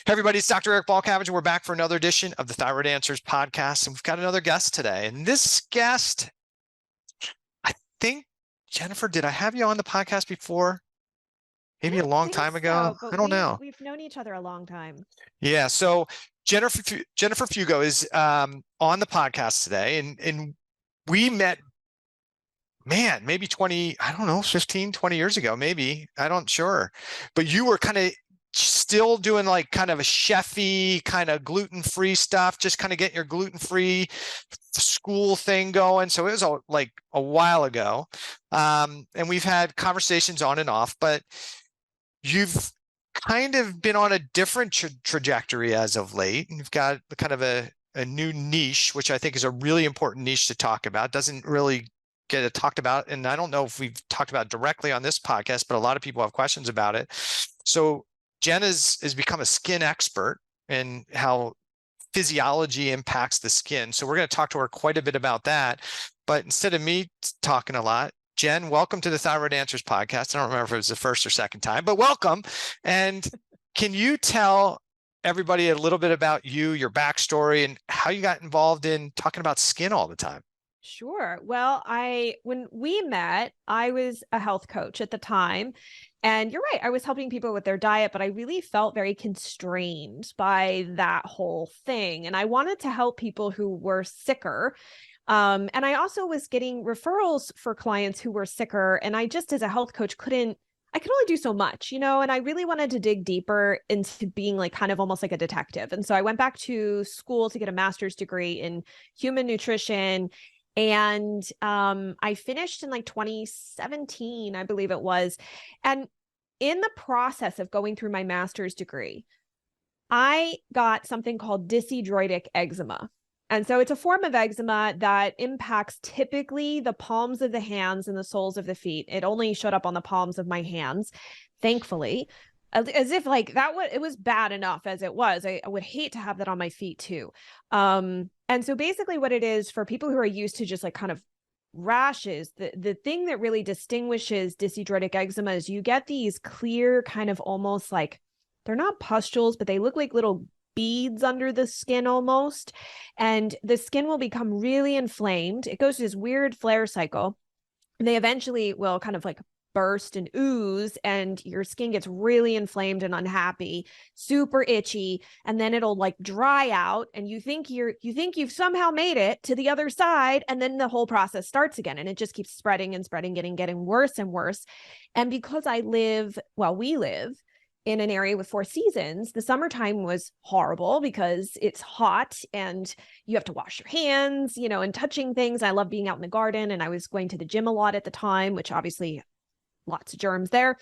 Hey everybody, it's Dr. Eric Balcavage, and we're back for another edition of the Thyroid Answers podcast. And we've got another guest today. And this guest, I think, Jennifer, did I have you on the podcast before? I Maybe a don't long think time ago? so, but I don't know. we've known each other a long time. Yeah, so Jennifer Fugo is on the podcast today, and we met, man, maybe 20, I don't know, 15, 20 years ago, maybe. I don't sure. But you were kind of still doing like kind of a chefy, kind of gluten-free stuff, just kind of getting your gluten-free school thing going. So it was like a while ago. And we've had conversations on and off, but you've kind of been on a different trajectory as of late. And you've got kind of a new niche, which I think is a really important niche to talk about. Doesn't really get it talked about. And I don't know if we've talked about it directly on this podcast, but a lot of people have questions about it. So Jen has become a skin expert and how physiology impacts the skin. So we're going to talk to her quite a bit about that. But instead of me talking a lot, Jen, welcome to the Thyroid Answers podcast. I don't remember if it was the first or second time, but welcome. And can you tell everybody a little bit about you, your backstory, and how you got involved in talking about skin all the time? Sure. Well, when we met, I was a health coach at the time. And you're right, I was helping people with their diet, but I really felt very constrained by that whole thing. And I wanted to help people who were sicker. And I also was getting referrals for clients who were sicker. And I just, as a health coach, I could only do so much, and I really wanted to dig deeper into being like kind of almost like a detective. And so I went back to school to get a master's degree in human nutrition. And I finished in like 2017, I believe it was. And in the process of going through my master's degree, I got something called dyshidrotic eczema. And so it's a form of eczema that impacts typically the palms of the hands and the soles of the feet. It only showed up on the palms of my hands, thankfully, as if like it was bad enough as it was. I would hate to have that on my feet too. And so basically what it is for people who are used to just like kind of rashes, the thing that really distinguishes dyshidrotic eczema is you get these clear kind of almost like, they're not pustules, but they look like little beads under the skin almost. And the skin will become really inflamed. It goes through this weird flare cycle. And they eventually will kind of like burst and ooze, and your skin gets really inflamed and unhappy, super itchy, and then it'll like dry out, and you think you've somehow made it to the other side, and then the whole process starts again, and it just keeps spreading and spreading, getting worse and worse. And because we live in an area with 4 seasons, the summertime was horrible because it's hot and you have to wash your hands, and touching things. I love being out in the garden, and I was going to the gym a lot at the time, which obviously lots of germs there.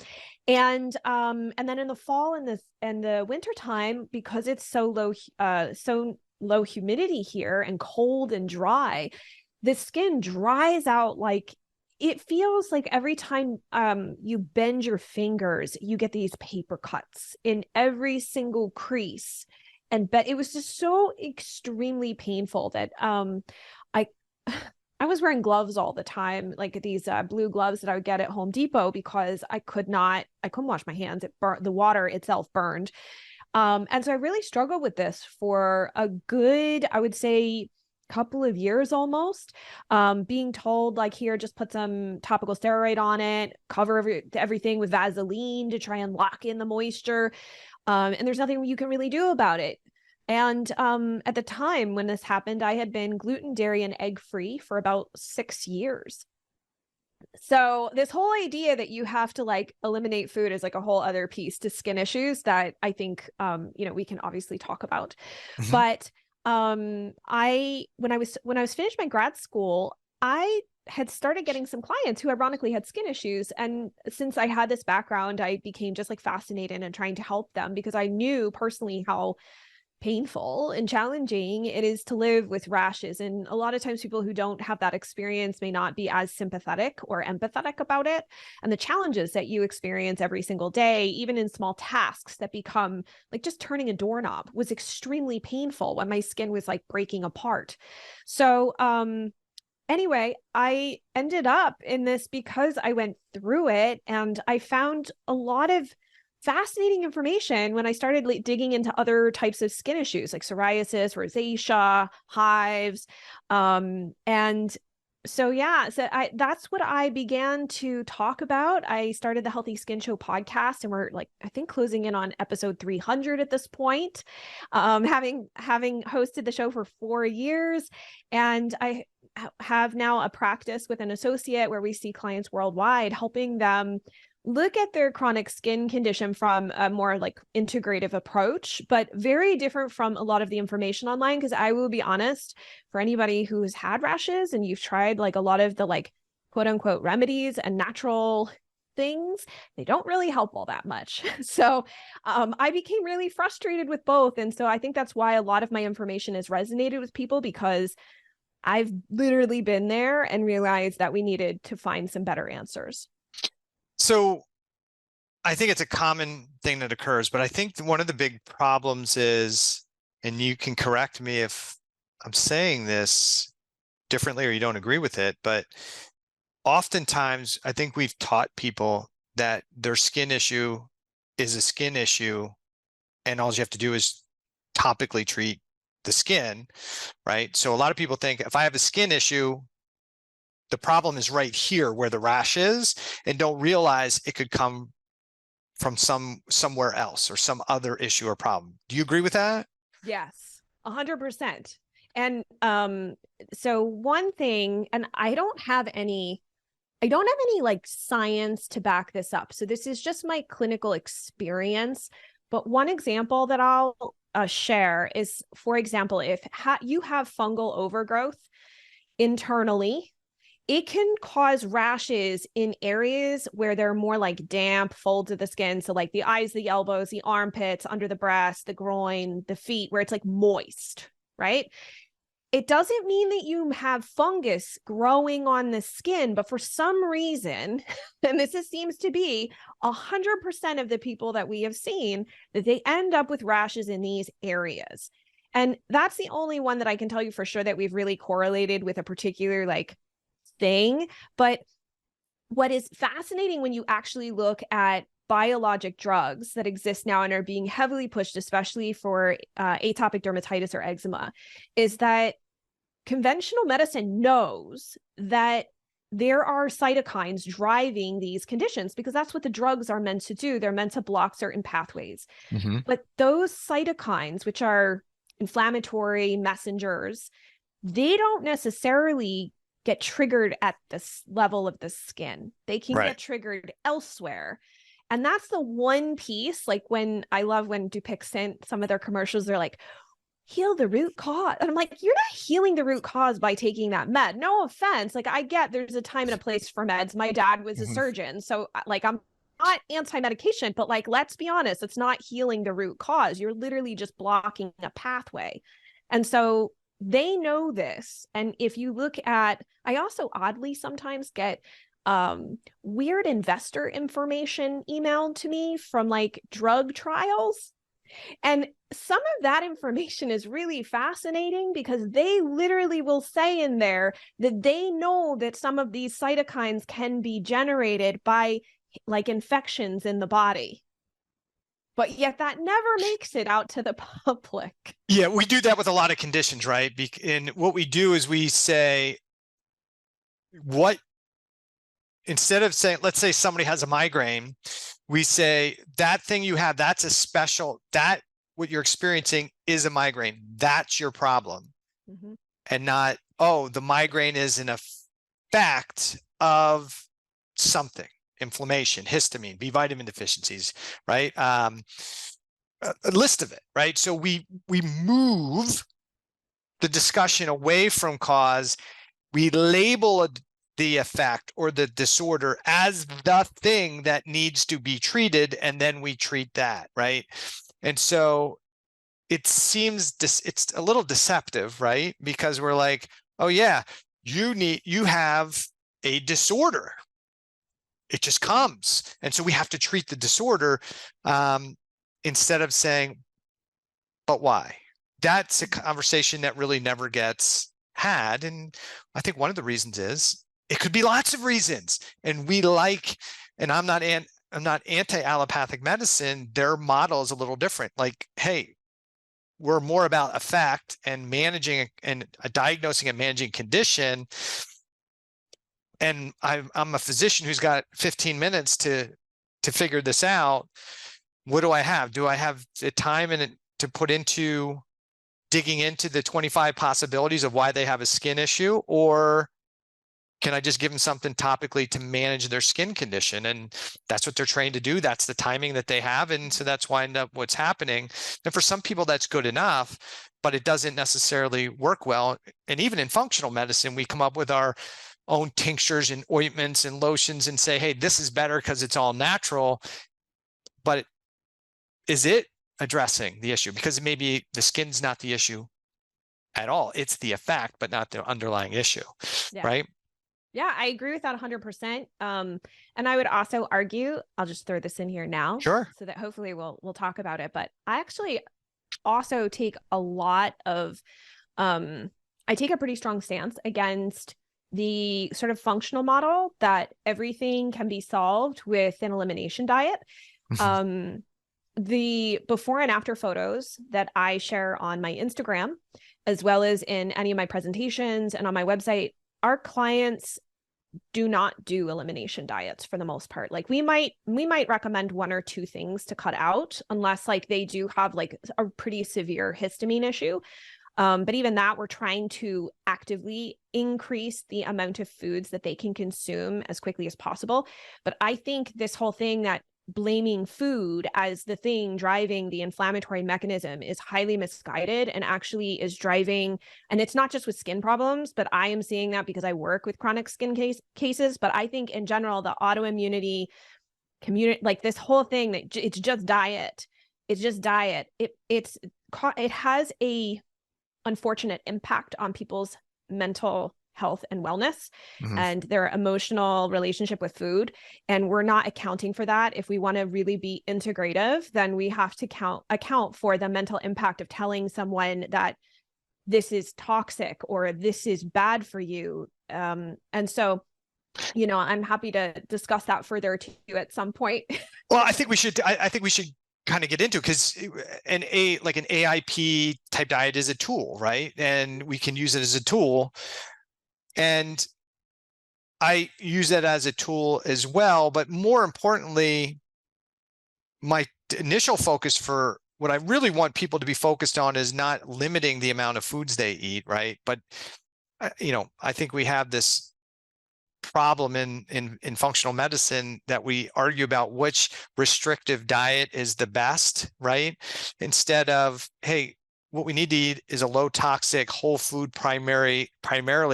And then in the fall and the winter time, because it's so low humidity here and cold and dry, the skin dries out. Like it feels like every time you bend your fingers, you get these paper cuts in every single crease. But it was just so extremely painful that I was wearing gloves all the time, like these blue gloves that I would get at Home Depot, because I couldn't wash my hands. The water itself burned. And so I really struggled with this for a good, I would say, couple of years almost, being told like, here, just put some topical steroid on it, cover everything with Vaseline to try and lock in the moisture. And there's nothing you can really do about it. And at the time when this happened, I had been gluten, dairy, and egg-free for about 6 years. So this whole idea that you have to like eliminate food is like a whole other piece to skin issues that I think, we can obviously talk about. Mm-hmm. But when I was finished my grad school, I had started getting some clients who ironically had skin issues. And since I had this background, I became just like fascinated and trying to help them, because I knew personally how painful and challenging it is to live with rashes. And a lot of times people who don't have that experience may not be as sympathetic or empathetic about it. And the challenges that you experience every single day, even in small tasks that become like just turning a doorknob, was extremely painful when my skin was like breaking apart. So, anyway, I ended up in this because I went through it, and I found a lot of fascinating information when I started digging into other types of skin issues like psoriasis, rosacea, hives. And so, yeah, so that's what I began to talk about. I started the Healthy Skin Show podcast, and we're like, I think closing in on episode 300 at this point, having hosted the show for 4 years. And I have now a practice with an associate where we see clients worldwide, helping them look at their chronic skin condition from a more like integrative approach, but very different from a lot of the information online. Because I will be honest, for anybody who's had rashes and you've tried like a lot of the like quote unquote remedies and natural things, they don't really help all that much. So I became really frustrated with both. And so I think that's why a lot of my information has resonated with people, because I've literally been there and realized that we needed to find some better answers. So I think it's a common thing that occurs, but I think one of the big problems is, and you can correct me if I'm saying this differently or you don't agree with it, but oftentimes I think we've taught people that their skin issue is a skin issue and all you have to do is topically treat the skin, right? So a lot of people think if I have a skin issue, the problem is right here where the rash is, and don't realize it could come from somewhere else or some other issue or problem. Do you agree with that? Yes, 100%. And so one thing, and I don't have any like science to back this up. So this is just my clinical experience. But one example that I'll share is, for example, if you have fungal overgrowth internally, it can cause rashes in areas where they're more like damp folds of the skin. So like the eyes, the elbows, the armpits, under the breast, the groin, the feet, where it's like moist, right? It doesn't mean that you have fungus growing on the skin, but for some reason, and seems to be 100% of the people that we have seen, that they end up with rashes in these areas. And that's the only one that I can tell you for sure that we've really correlated with a particular like thing. But what is fascinating when you actually look at biologic drugs that exist now and are being heavily pushed, especially for atopic dermatitis or eczema, is that conventional medicine knows that there are cytokines driving these conditions, because that's what the drugs are meant to do. They're meant to block certain pathways. Mm-hmm. But those cytokines, which are inflammatory messengers, they don't necessarily get triggered at this level of the skin. They can get triggered elsewhere. And that's the one piece, like when I love when Dupixent, some of their commercials, they're like, heal the root cause. And I'm like, you're not healing the root cause by taking that med. No offense. Like I get there's a time and a place for meds. My dad was a surgeon. So like I'm not anti-medication, but like, let's be honest, it's not healing the root cause. You're literally just blocking a pathway. And so they know this. And if you look at, I also oddly sometimes get weird investor information emailed to me from like drug trials. And some of that information is really fascinating, because they literally will say in there that they know that some of these cytokines can be generated by like infections in the body. But yet that never makes it out to the public. Yeah, we do that with a lot of conditions, right? And what we do is we say, instead of saying, let's say somebody has a migraine, we say that thing you have, that's a special, that what you're experiencing is a migraine. That's your problem. Mm-hmm. And not, oh, the migraine is an effect of something. Inflammation, histamine, B vitamin deficiencies, right? A list of it, right? So we move the discussion away from cause. We label the effect or the disorder as the thing that needs to be treated, and then we treat that, right? And so it seems it's a little deceptive, right? Because we're like, oh yeah, you have a disorder. It just comes. And so we have to treat the disorder instead of saying, but why? That's a conversation that really never gets had. And I think one of the reasons is it could be lots of reasons. And we like, and I'm not not anti-allopathic medicine. Their model is a little different. Like, hey, we're more about effect and managing and diagnosing and managing condition. And I'm a physician who's got 15 minutes to figure this out. What do I have? Do I have the time to put into digging into the 25 possibilities of why they have a skin issue, or can I just give them something topically to manage their skin condition? And that's what they're trained to do. That's the timing that they have. And so that's why what's happening. And for some people, that's good enough, but it doesn't necessarily work well. And even in functional medicine, we come up with our own tinctures and ointments and lotions and say, hey, this is better because it's all natural. But is it addressing the issue? Because maybe the skin's not the issue at all. It's the effect, but not the underlying issue, right? Yeah, I agree with that 100%. And I would also argue, I'll just throw this in here now, sure, so that hopefully we'll talk about it. But I actually also take a lot of, I take a pretty strong stance against the sort of functional model that everything can be solved with an elimination diet. The before and after photos that I share on my Instagram, as well as in any of my presentations and on my website, our clients do not do elimination diets for the most part. Like we might recommend one or two things to cut out, unless like they do have like a pretty severe histamine issue. But even that, we're trying to actively increase the amount of foods that they can consume as quickly as possible. But I think this whole thing that blaming food as the thing driving the inflammatory mechanism is highly misguided and actually is driving, and it's not just with skin problems, but I am seeing that because I work with chronic skin cases. But I think in general, the autoimmunity community, like this whole thing, that it's just diet. It's just diet. It has a unfortunate impact on people's mental health and wellness and their emotional relationship with food. And we're not accounting for that. If we want to really be integrative, then we have to account for the mental impact of telling someone that this is toxic or this is bad for you. And so, I'm happy to discuss that further to you at some point. Well, I think we should kind of get into, because an AIP type diet is a tool, right? And we can use it as a tool. And I use that as a tool as well. But more importantly, my initial focus for what I really want people to be focused on is not limiting the amount of foods they eat, right? But, I think we have this problem in functional medicine that we argue about which restrictive diet is the best, right? Instead of, hey, what we need to eat is a low toxic whole food primarily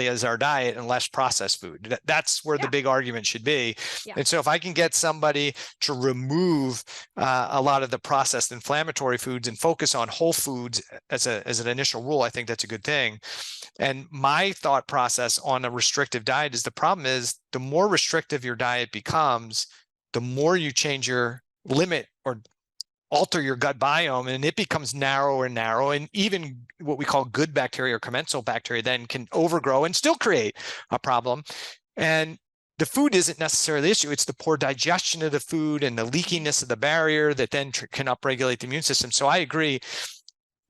as our diet and less processed food. That's where the big argument should be. Yeah. And so if I can get somebody to remove a lot of the processed inflammatory foods and focus on whole foods as an initial rule, I think that's a good thing. And my thought process on a restrictive diet is, the problem is the more restrictive your diet becomes, the more you change your limit or alter your gut biome, and it becomes narrower and narrow. And even what we call good bacteria or commensal bacteria then can overgrow and still create a problem. And the food isn't necessarily the issue. It's the poor digestion of the food and the leakiness of the barrier that then can upregulate the immune system. So I agree.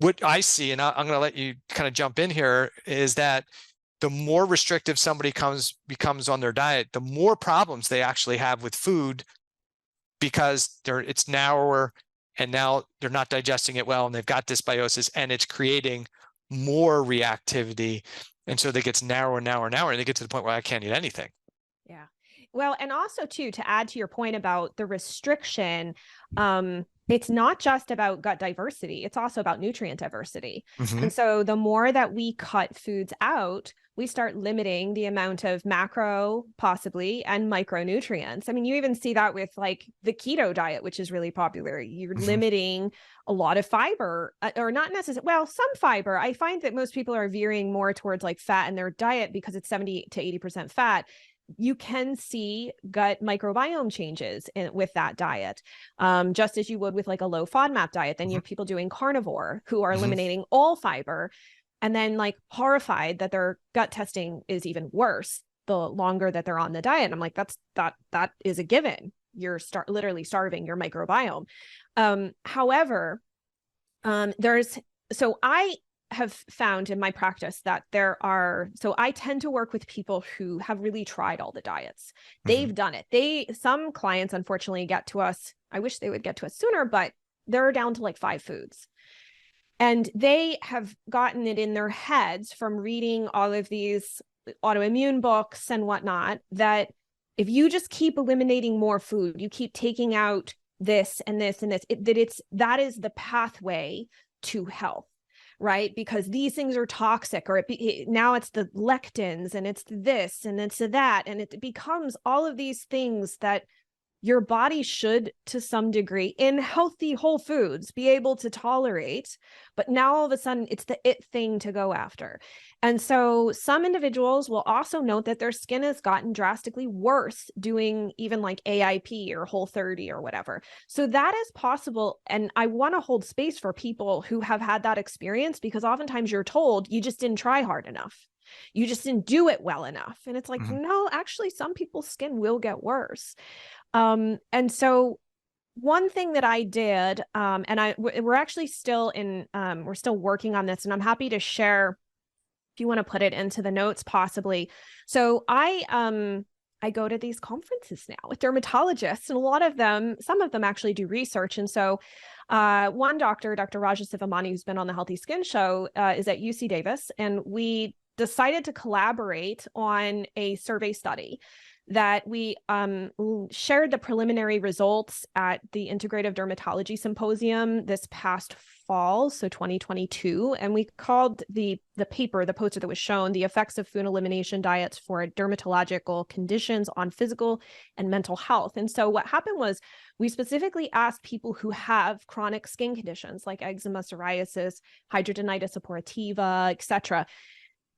What I see, and I'm going to let you kind of jump in here, is that the more restrictive somebody becomes on their diet, the more problems they actually have with food, because it's narrower, and now they're not digesting it well, and they've got dysbiosis, and it's creating more reactivity. And so it gets narrower and narrower and narrower, and they get to the point where I can't eat anything. Yeah. Well, and also too, to add to your point about the restriction, it's not just about gut diversity, it's also about nutrient diversity. And so the more that we cut foods out, we start limiting the amount of macro, possibly, and micronutrients. I mean, you even see that with like the keto diet, which is really popular. You're limiting a lot of fiber, or not necessarily, well, some fiber. I find that most people are veering more towards like fat in their diet because it's 70 to 80% fat. You can see gut microbiome changes with that diet, just as you would with like a low FODMAP diet. Then you have people doing carnivore who are eliminating all fiber, and then like horrified that their gut testing is even worse the longer that they're on the diet. I'm like, that is a given. you're literally starving your microbiome. However, so I have found in my practice that so I tend to work with people who have really tried all the diets. They've done it. Some clients unfortunately get to us. I wish they would get to us sooner, but they're down to like 5 foods. And they have gotten it in their heads from reading all of these autoimmune books and whatnot, that if you just keep eliminating more food, you keep taking out this and this and this, that is the pathway to health, right? Because these things are toxic, or now it's the lectins and it's this and it's that, and it becomes all of these things that your body should, to some degree, in healthy whole foods, be able to tolerate. But now all of a sudden, it's the it thing to go after. And so some individuals will also note that their skin has gotten drastically worse doing even like AIP or Whole30 or whatever. So that is possible. And I want to hold space for people who have had that experience, because oftentimes you're told you just didn't try hard enough. You just didn't do it well enough. And it's like, no, actually, some people's skin will get worse. And so one thing that I did, and we're actually still we're still working on this, and I'm happy to share if you want to put it into the notes possibly. So I go to these conferences now with dermatologists, and some of them actually do research. And so one doctor, Dr. Raja Sivamani, who's been on the Healthy Skin Show, is at UC Davis, and we decided to collaborate on a survey study that we shared the preliminary results at the Integrative Dermatology Symposium this past fall, so 2022. And we called the poster that was shown, "The Effects of Food Elimination Diets for Dermatological Conditions on Physical and Mental Health." And so what happened was we specifically asked people who have chronic skin conditions like eczema, psoriasis, hidradenitis suppurativa, etc.,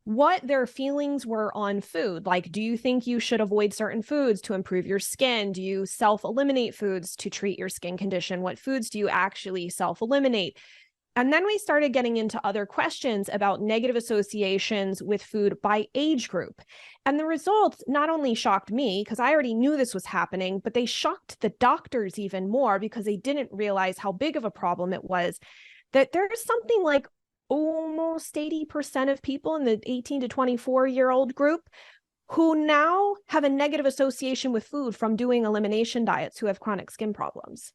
what their feelings were on food. Like, do you think you should avoid certain foods to improve your skin? Do you self-eliminate foods to treat your skin condition? What foods do you actually self-eliminate? And then we started getting into other questions about negative associations with food by age group. And the results not only shocked me, because I already knew this was happening, but they shocked the doctors even more, because they didn't realize how big of a problem it was, that there's something like almost 80% of people in the 18 to 24-year-old group who now have a negative association with food from doing elimination diets, who have chronic skin problems.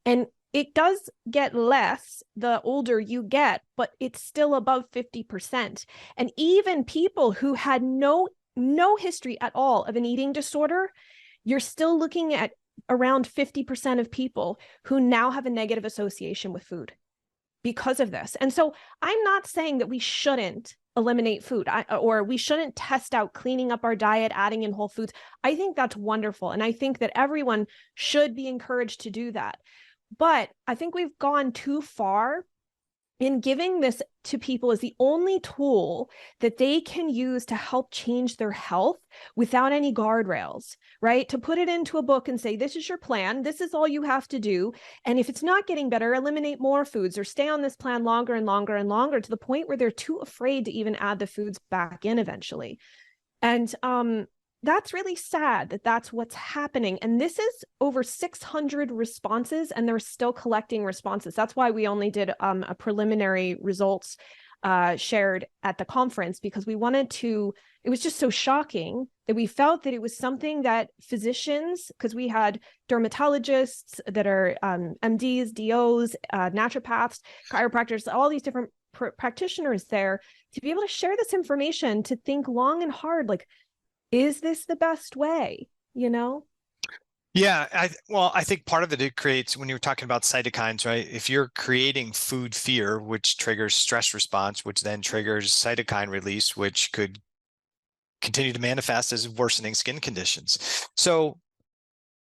And it does get less the older you get, but it's still above 50%. And even people who had no history at all of an eating disorder, you're still looking at around 50% of people who now have a negative association with food because of this. And so I'm not saying that we shouldn't eliminate food, or we shouldn't test out cleaning up our diet, adding in whole foods. I think that's wonderful. And I think that everyone should be encouraged to do that. But I think we've gone too far in giving this to people as the only tool that they can use to help change their health without any guardrails, right? To put it into a book and say, this is your plan, this is all you have to do. And if it's not getting better, eliminate more foods, or stay on this plan longer and longer and longer, to the point where they're too afraid to even add the foods back in eventually. And that's really sad that that's what's happening. And this is over 600 responses, and they're still collecting responses. That's why we only did a preliminary results shared at the conference, because we wanted to, it was just so shocking that we felt that it was something that physicians, because we had dermatologists that are MDs, DOs, naturopaths, chiropractors, all these different practitioners there, to be able to share this information, to think long and hard, like, is this the best way, you know? Yeah, I think part of it creates, when you're talking about cytokines, right? If you're creating food fear, which triggers stress response, which then triggers cytokine release, which could continue to manifest as worsening skin conditions. So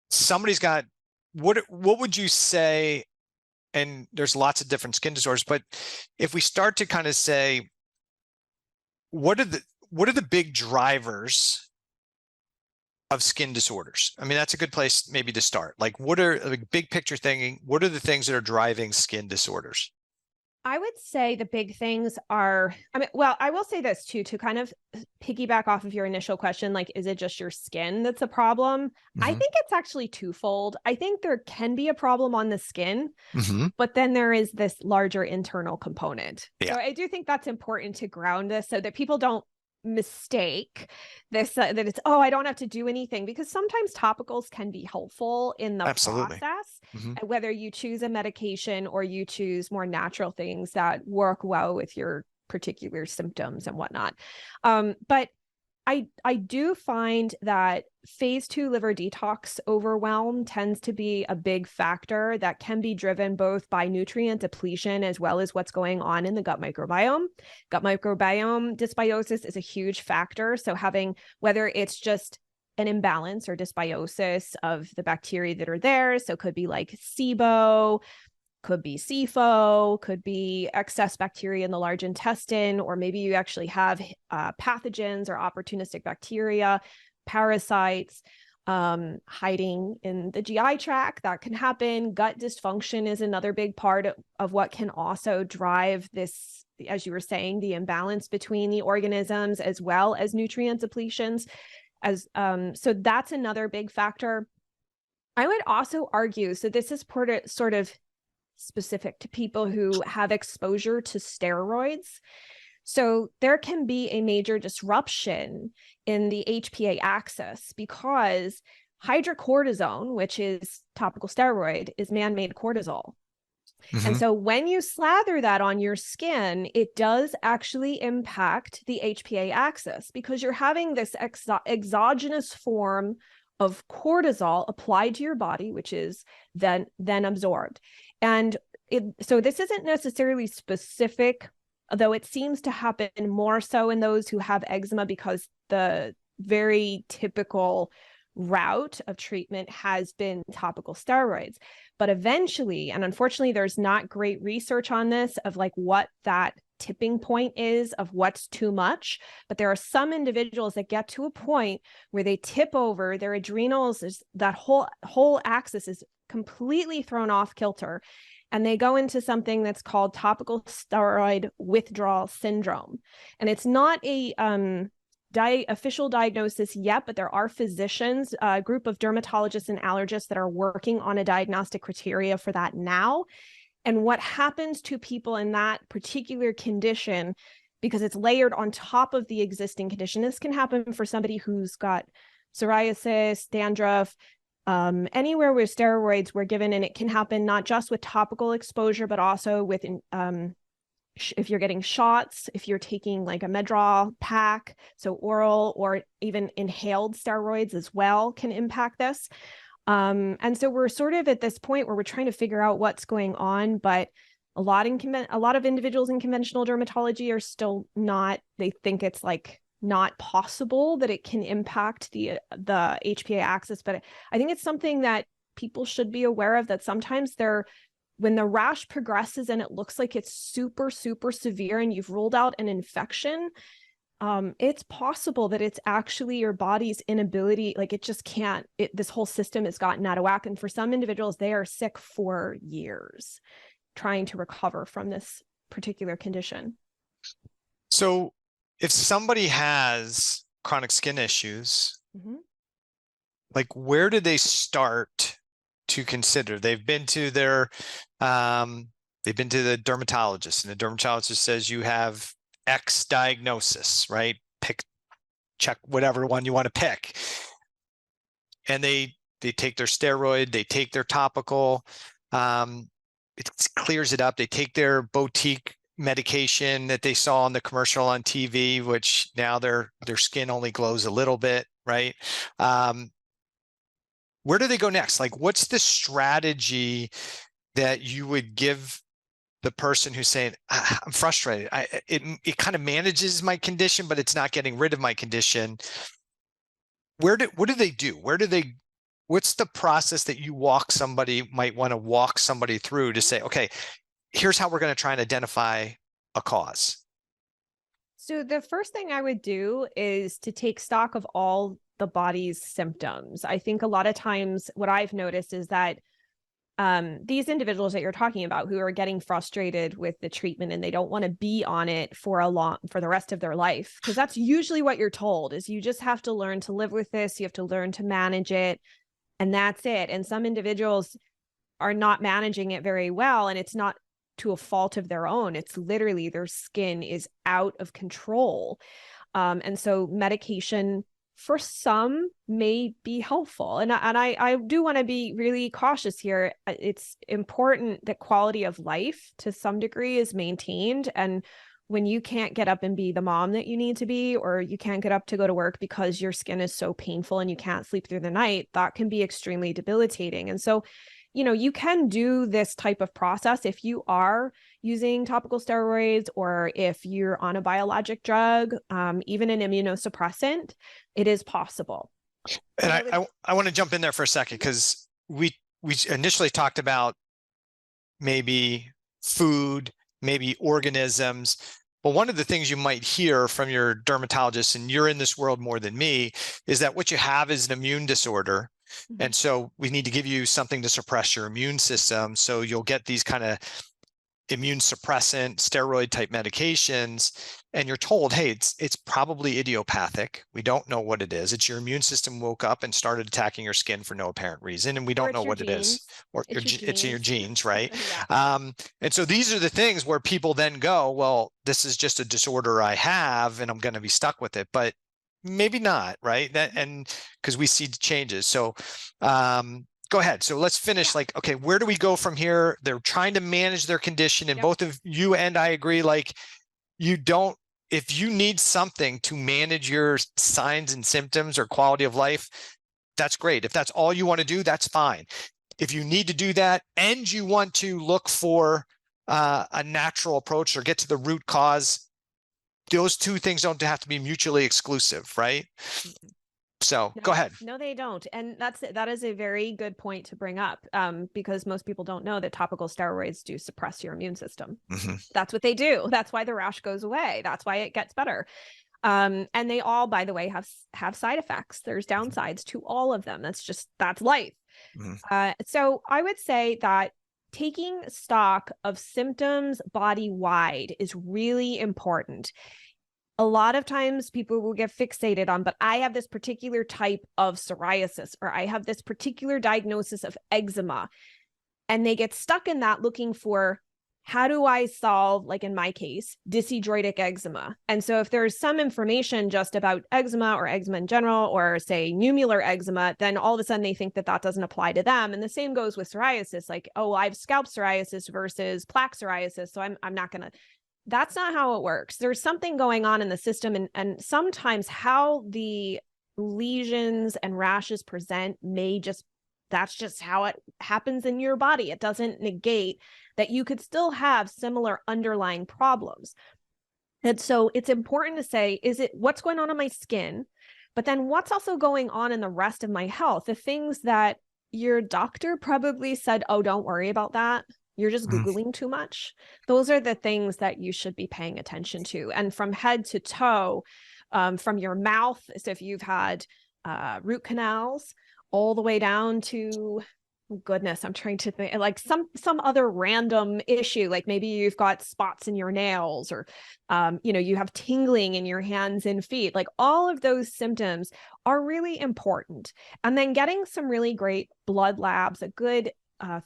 somebody's got, what would you say, and there's lots of different skin disorders, but if we start to kind of say, what are the big drivers of skin disorders? I mean, that's a good place maybe to start. Like, what are, like, big picture thinking, what are the things that are driving skin disorders? I would say the big things are, well, I will say this too, to kind of piggyback off of your initial question, like, is it just your skin that's a problem? I Hmm. think it's actually twofold. I think there can be a problem on the skin, Hmm. but then there is this larger internal component. Yeah, So I do think that's important to ground this so that people don't mistake this, that it's, oh, I don't have to do anything, because sometimes topicals can be helpful in the absolutely. process, Hmm. whether you choose a medication or you choose more natural things that work well with your particular symptoms and whatnot. But I do find that phase 2 liver detox overwhelm tends to be a big factor that can be driven both by nutrient depletion as well as what's going on in the gut microbiome. Gut microbiome dysbiosis is a huge factor. So having, whether it's just an imbalance or dysbiosis of the bacteria that are there, so it could be like SIBO, could be SIFO, could be excess bacteria in the large intestine, or maybe you actually have pathogens or opportunistic bacteria, parasites hiding in the GI tract. That can happen. Gut dysfunction is another big part of what can also drive this, as you were saying, the imbalance between the organisms as well as nutrient depletions. So that's another big factor. I would also argue, so this is sort of specific to people who have exposure to steroids. So there can be a major disruption in the HPA axis because hydrocortisone, which is topical steroid, is man-made cortisol. And Hmm. so when you slather that on your skin, it does actually impact the HPA axis because you're having this exogenous form of cortisol applied to your body, which is then absorbed. And so this isn't necessarily specific, though it seems to happen more so in those who have eczema, because the very typical route of treatment has been topical steroids. But eventually, and unfortunately, there's not great research on this of like what that tipping point is of what's too much. But there are some individuals that get to a point where they tip over, their adrenals, that whole axis is completely thrown off kilter. And they go into something that's called topical steroid withdrawal syndrome. And it's not a official diagnosis yet, but there are physicians, a group of dermatologists and allergists that are working on a diagnostic criteria for that now. And what happens to people in that particular condition, because it's layered on top of the existing condition, this can happen for somebody who's got psoriasis, dandruff, anywhere where steroids were given, and it can happen not just with topical exposure, but also with if you're getting shots, if you're taking like a Medrol pack, so oral or even inhaled steroids as well can impact this. And so we're sort of at this point where we're trying to figure out what's going on, but a lot of individuals in conventional dermatology are still not, they think it's like not possible that it can impact the HPA axis. But I think it's something that people should be aware of, that sometimes when the rash progresses and it looks like it's super, super severe and you've ruled out an infection, it's possible that it's actually your body's inability, like it just can't, this whole system has gotten out of whack. And for some individuals, they are sick for years trying to recover from this particular condition. So if somebody has chronic skin issues, Mm-hmm. like where do they start to consider? They've been to the dermatologist, and the dermatologist says you have X diagnosis, right? Check whatever one you want to pick. And they take their steroid, they take their topical, it clears it up. They take their boutique medication that they saw on the commercial on TV, which now their skin only glows a little bit, right? Where do they go next? Like, what's the strategy that you would give the person who's saying, I'm frustrated. It kind of manages my condition, but it's not getting rid of my condition. What do they do? What's the process that you might want to walk somebody through to say, okay, here's how we're going to try and identify a cause? So the first thing I would do is to take stock of all the body's symptoms. I think a lot of times what I've noticed is that these individuals that you're talking about who are getting frustrated with the treatment and they don't want to be on it for the rest of their life, because that's usually what you're told is you just have to learn to live with this. You have to learn to manage it, and that's it. And some individuals are not managing it very well, and it's not to a fault of their own. It's literally their skin is out of control. And so medication for some may be helpful. And I do want to be really cautious here. It's important that quality of life to some degree is maintained. And when you can't get up and be the mom that you need to be, or you can't get up to go to work because your skin is so painful and you can't sleep through the night, that can be extremely debilitating. And so, you can do this type of process if you are using topical steroids, or if you're on a biologic drug, even an immunosuppressant, it is possible. And I want to jump in there for a second, because we initially talked about maybe food, maybe organisms. But one of the things you might hear from your dermatologist, and you're in this world more than me, is that what you have is an immune disorder. Mm-hmm. And so we need to give you something to suppress your immune system. So you'll get these kind of immune suppressant steroid type medications, and you're told, hey, it's probably idiopathic. We don't know what it is. It's your immune system woke up and started attacking your skin for no apparent reason, and we don't know what it is. Or it's in your genes, right? Yeah. And so these are the things where people then go, well, this is just a disorder I have, and I'm going to be stuck with it. But maybe not, right? And because we see changes. So go ahead. So let's finish. Like, okay, where do we go from here? They're trying to manage their condition, and both of you and I agree, like, if you need something to manage your signs and symptoms or quality of life, that's great. If that's all you want to do, that's fine. If you need to do that and you want to look for a natural approach or get to the root cause, those two things don't have to be mutually exclusive, right? So go ahead. No, they don't. And that is a very good point to bring up, because most people don't know that topical steroids do suppress your immune system. Mm-hmm. That's what they do. That's why the rash goes away. That's why it gets better. And they all, by the way, have side effects. There's downsides to all of them. That's life. Mm-hmm. So I would say that taking stock of symptoms body-wide is really important. A lot of times people will get fixated on, but I have this particular type of psoriasis, or I have this particular diagnosis of eczema. And they get stuck in that, looking for, how do I solve, like in my case, dyshidrotic eczema? And so if there's some information just about eczema or eczema in general, or say nummular eczema, then all of a sudden they think that doesn't apply to them. And the same goes with psoriasis, like, oh, I have scalp psoriasis versus plaque psoriasis, so I'm not going to. That's not how it works. There's something going on in the system, and sometimes how the lesions and rashes present that's just how it happens in your body. It doesn't negate that you could still have similar underlying problems. And so it's important to say, is it what's going on in my skin, but then what's also going on in the rest of my health? The things that your doctor probably said, oh, don't worry about that, you're just Googling too much. Those are the things that you should be paying attention to. And from head to toe, from your mouth, so if you've had root canals, all the way down to, goodness, I'm trying to think, like some other random issue, like maybe you've got spots in your nails, or you have tingling in your hands and feet. Like, all of those symptoms are really important. And then getting some really great blood labs, a good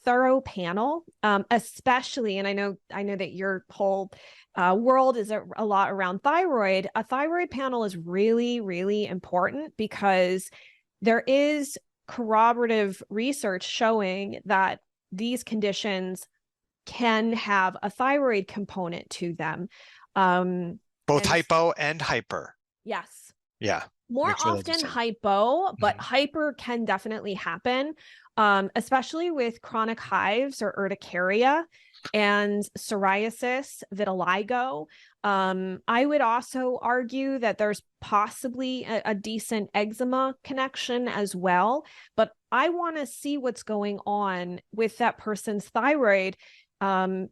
thorough panel, especially, and I know that your whole world is a lot around thyroid. A thyroid panel is really, really important, because there is corroborative research showing that these conditions can have a thyroid component to them. Both hypo and hyper. Yes. Yeah. More often hypo, but hyper can definitely happen, especially with chronic hives or urticaria and psoriasis, vitiligo. I would also argue that there's possibly a decent eczema connection as well, but I want to see what's going on with that person's thyroid. And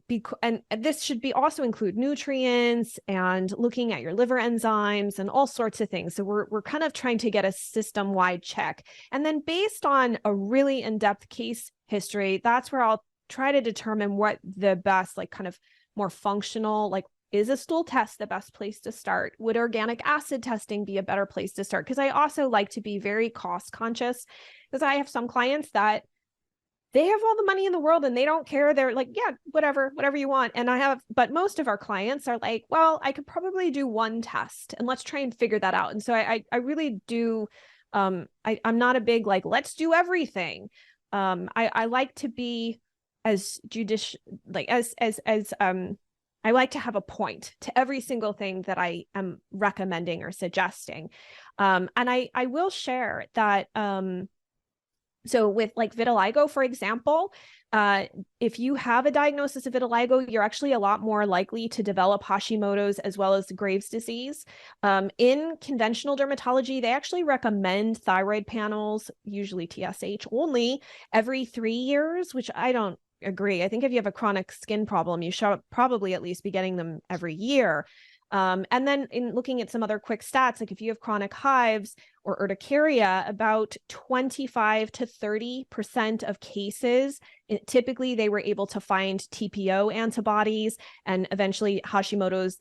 this should be also include nutrients and looking at your liver enzymes and all sorts of things. So we're kind of trying to get a system-wide check. And then based on a really in-depth case history, that's where I'll try to determine what the best, like kind of more functional, like, is a stool test the best place to start? Would organic acid testing be a better place to start? Because I also like to be very cost conscious, because I have some clients that they have all the money in the world and they don't care. They're like, yeah, whatever you want. And but most of our clients are like, well, I could probably do one test and let's try and figure that out. And so I really do. I'm not a big, like, let's do everything. I like to be as judicious, like I like to have a point to every single thing that I am recommending or suggesting. And I will share that, so with like vitiligo, for example, if you have a diagnosis of vitiligo, you're actually a lot more likely to develop Hashimoto's as well as Graves' disease. In conventional dermatology, they actually recommend thyroid panels, usually TSH only, every 3 years, which I don't agree. I think if you have a chronic skin problem, you should probably at least be getting them every year. And then in looking at some other quick stats, like if you have chronic hives or urticaria, about 25 to 30% of cases, typically they were able to find TPO antibodies, and eventually Hashimoto's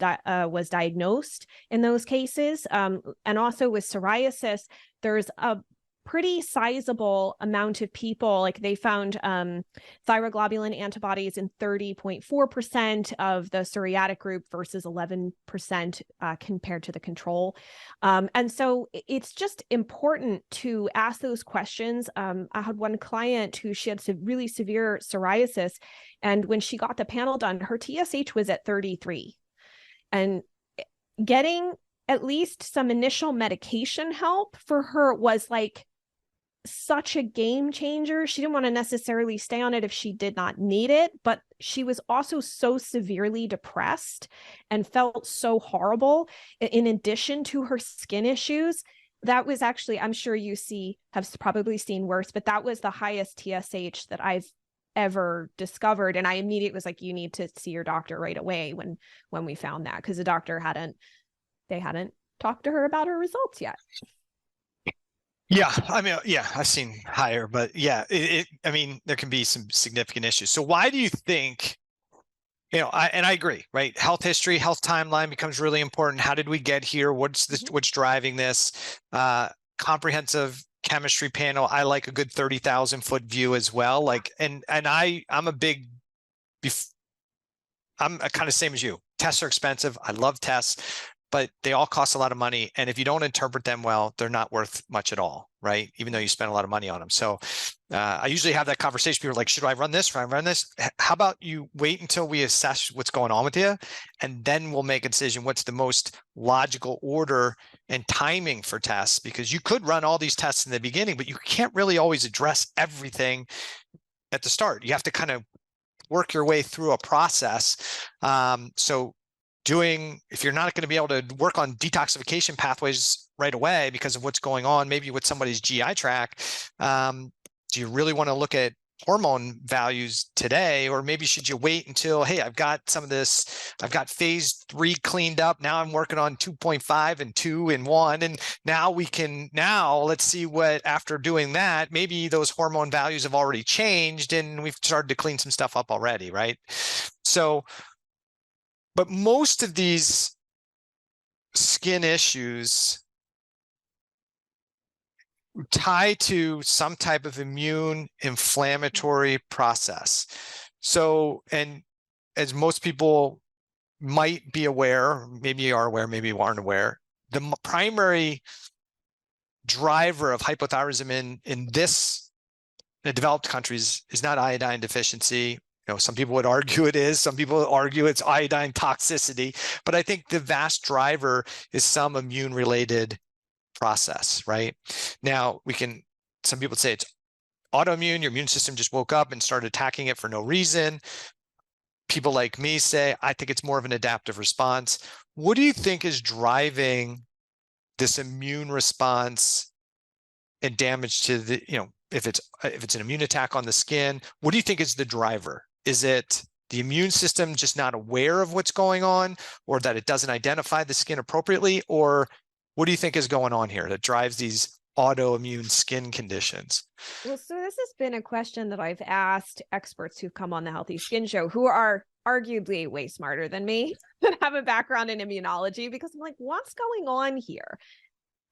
was diagnosed in those cases. And also with psoriasis, there's a pretty sizable amount of people, like they found thyroglobulin antibodies in 30.4% of the psoriatic group versus 11% compared to the control. And so it's just important to ask those questions. I had one client who she had really severe psoriasis, and when she got the panel done, her TSH was at 33. And getting at least some initial medication help for her was like such a game changer. She didn't want to necessarily stay on it if she did not need it, but she was also so severely depressed and felt so horrible in addition to her skin issues. That was actually, I'm sure you have probably seen worse, but that was the highest TSH that I've ever discovered. And I immediately was like, you need to see your doctor right away when we found that, because the doctor hadn't talked to her about her results yet. Yeah, I mean, yeah, I've seen higher, but yeah, I mean, there can be some significant issues. So why do you think, I agree, right? Health history, health timeline becomes really important. How did we get here? What's driving this? Comprehensive chemistry panel. I like a good 30,000-foot view as well. Like, I'm kind of same as you. Tests are expensive. I love tests, but they all cost a lot of money. And if you don't interpret them well, they're not worth much at all, right? Even though you spend a lot of money on them. So I usually have that conversation. People are like, should I run this? Should I run this? How about you wait until we assess what's going on with you, and then we'll make a decision what's the most logical order and timing for tests, because you could run all these tests in the beginning, but you can't really always address everything at the start. You have to kind of work your way through a process. If you're not going to be able to work on detoxification pathways right away because of what's going on, maybe with somebody's GI tract, do you really want to look at hormone values today? Or maybe should you wait until, hey, I've got some of this, I've got phase 3 cleaned up. Now I'm working on 2.5 and 2 and 1. And now let's see what, after doing that, maybe those hormone values have already changed and we've started to clean some stuff up already, right? So, but most of these skin issues tie to some type of immune inflammatory process. So, and as most people might be aware, maybe you are aware, maybe you aren't aware, the primary driver of hypothyroidism in the developed countries is not iodine deficiency. Some people would argue it is. Some people argue it's iodine toxicity. But I think the vast driver is some immune-related process, right? Now, some people say it's autoimmune. Your immune system just woke up and started attacking it for no reason. People like me say, I think it's more of an adaptive response. What do you think is driving this immune response and damage to the, if it's an immune attack on the skin, what do you think is the driver? Is it the immune system just not aware of what's going on, or that it doesn't identify the skin appropriately? Or what do you think is going on here that drives these autoimmune skin conditions? Well, so this has been a question that I've asked experts who've come on the Healthy Skin Show, who are arguably way smarter than me, that have a background in immunology, because I'm like, what's going on here?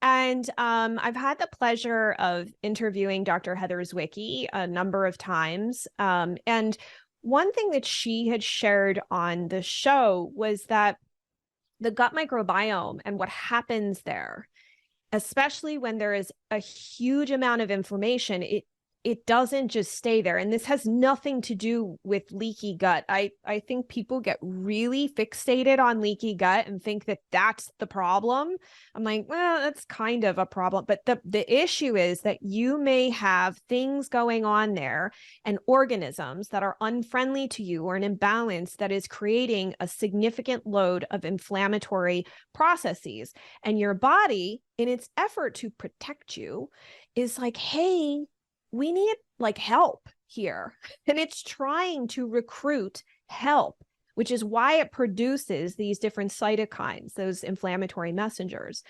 And I've had the pleasure of interviewing Dr. Heather Zwicky a number of times. And one thing that she had shared on the show was that the gut microbiome and what happens there, especially when there is a huge amount of inflammation, it doesn't just stay there. And this has nothing to do with leaky gut. I think people get really fixated on leaky gut and think that that's the problem. I'm like, well, that's kind of a problem. But the issue is that you may have things going on there and organisms that are unfriendly to you, or an imbalance that is creating a significant load of inflammatory processes. And your body, in its effort to protect you, is like, hey, we need like help here. And it's trying to recruit help, which is why it produces these different cytokines, those inflammatory messengers.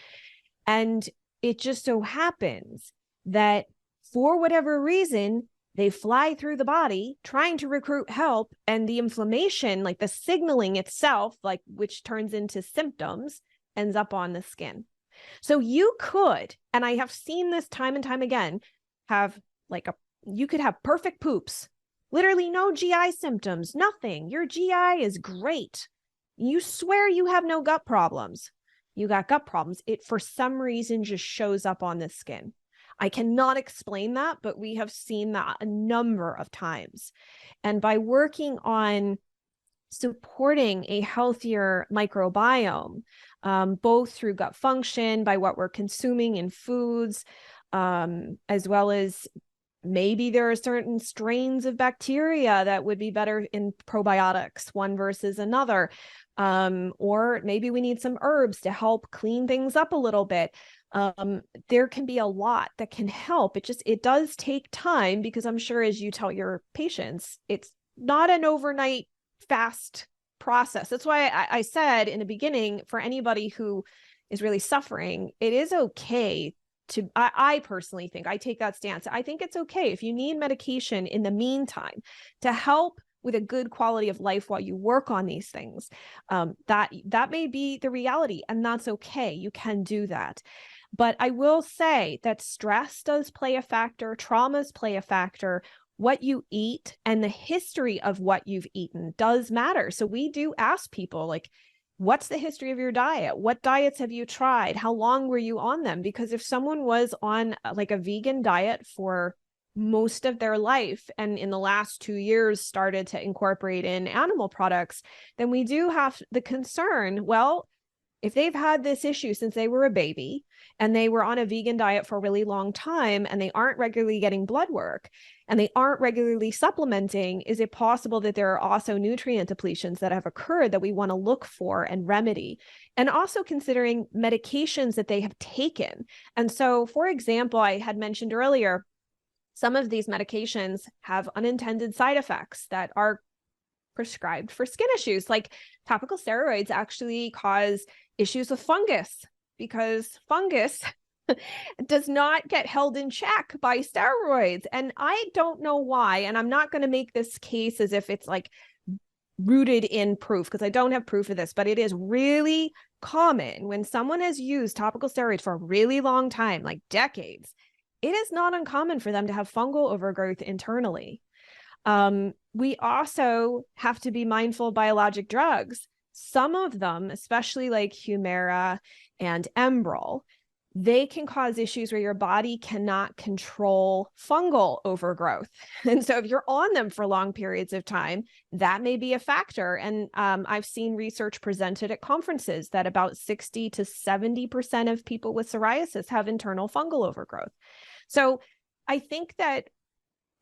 And it just so happens that for whatever reason, they fly through the body trying to recruit help, and the inflammation, like the signaling itself, like which turns into symptoms, ends up on the skin. So you could, and I have seen this time and time again, have you could have perfect poops, literally no GI symptoms, nothing. Your GI is great. You swear you have no gut problems. You got gut problems. It, for some reason, just shows up on the skin. I cannot explain that, but we have seen that a number of times. And by working on supporting a healthier microbiome, both through gut function, by what we're consuming in foods, as well as maybe there are certain strains of bacteria that would be better in probiotics, one versus another. Or maybe we need some herbs to help clean things up a little bit. There can be a lot that can help. It does take time, because I'm sure, as you tell your patients, it's not an overnight fast process. That's why I said in the beginning, for anybody who is really suffering, it is okay to, I personally think, I take that stance. I think it's okay if you need medication in the meantime to help with a good quality of life while you work on these things. That may be the reality, and that's okay. You can do that. But I will say that stress does play a factor, traumas play a factor. What you eat and the history of what you've eaten does matter. So we do ask people, like, what's the history of your diet? What diets have you tried? How long were you on them? Because if someone was on like a vegan diet for most of their life, and in the last 2 years started to incorporate in animal products, then we do have the concern, well, if they've had this issue since they were a baby and they were on a vegan diet for a really long time and they aren't regularly getting blood work and they aren't regularly supplementing, is it possible that there are also nutrient depletions that have occurred that we want to look for and remedy? And also considering medications that they have taken. And so, for example, I had mentioned earlier, some of these medications have unintended side effects that are prescribed for skin issues. Like topical steroids actually cause issues with fungus, because fungus does not get held in check by steroids. And I don't know why. And I'm not going to make this case as if it's like rooted in proof, because I don't have proof of this, but it is really common when someone has used topical steroids for a really long time, like decades. It is not uncommon for them to have fungal overgrowth internally. We also have to be mindful of biologic drugs. Some of them, especially like Humira and Enbrel, they can cause issues where your body cannot control fungal overgrowth. And so if you're on them for long periods of time, that may be a factor. And I've seen research presented at conferences that about 60 to 70% of people with psoriasis have internal fungal overgrowth. So I think that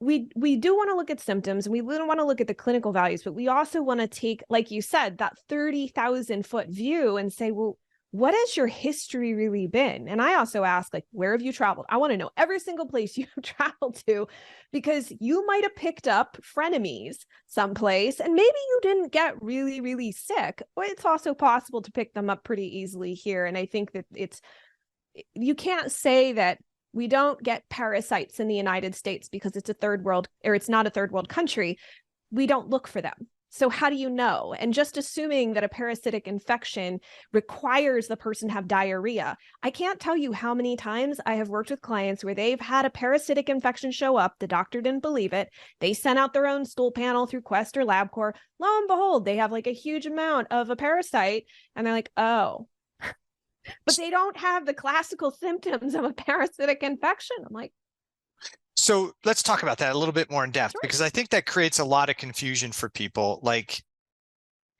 we do want to look at symptoms, and we don't want to look at the clinical values, but we also want to take, like you said, that 30,000 foot view and say, well, what has your history really been? And I also ask, like, where have you traveled? I want to know every single place you've traveled to, because you might have picked up frenemies someplace and maybe you didn't get really, really sick, but it's also possible to pick them up pretty easily here. And I think that you can't say that We don't get parasites in the United States because it's a third world, or it's not a third world country. We don't look for them. So how do you know? And just assuming that a parasitic infection requires the person have diarrhea. I can't tell you how many times I have worked with clients where they've had a parasitic infection show up. The doctor didn't believe it. They sent out their own stool panel through Quest or LabCorp. Lo and behold, they have like a huge amount of a parasite. And they're like, oh, but they don't have the classical symptoms of a parasitic infection. I'm like, so let's talk about that a little bit more in depth, because I think that creates a lot of confusion for people. Like,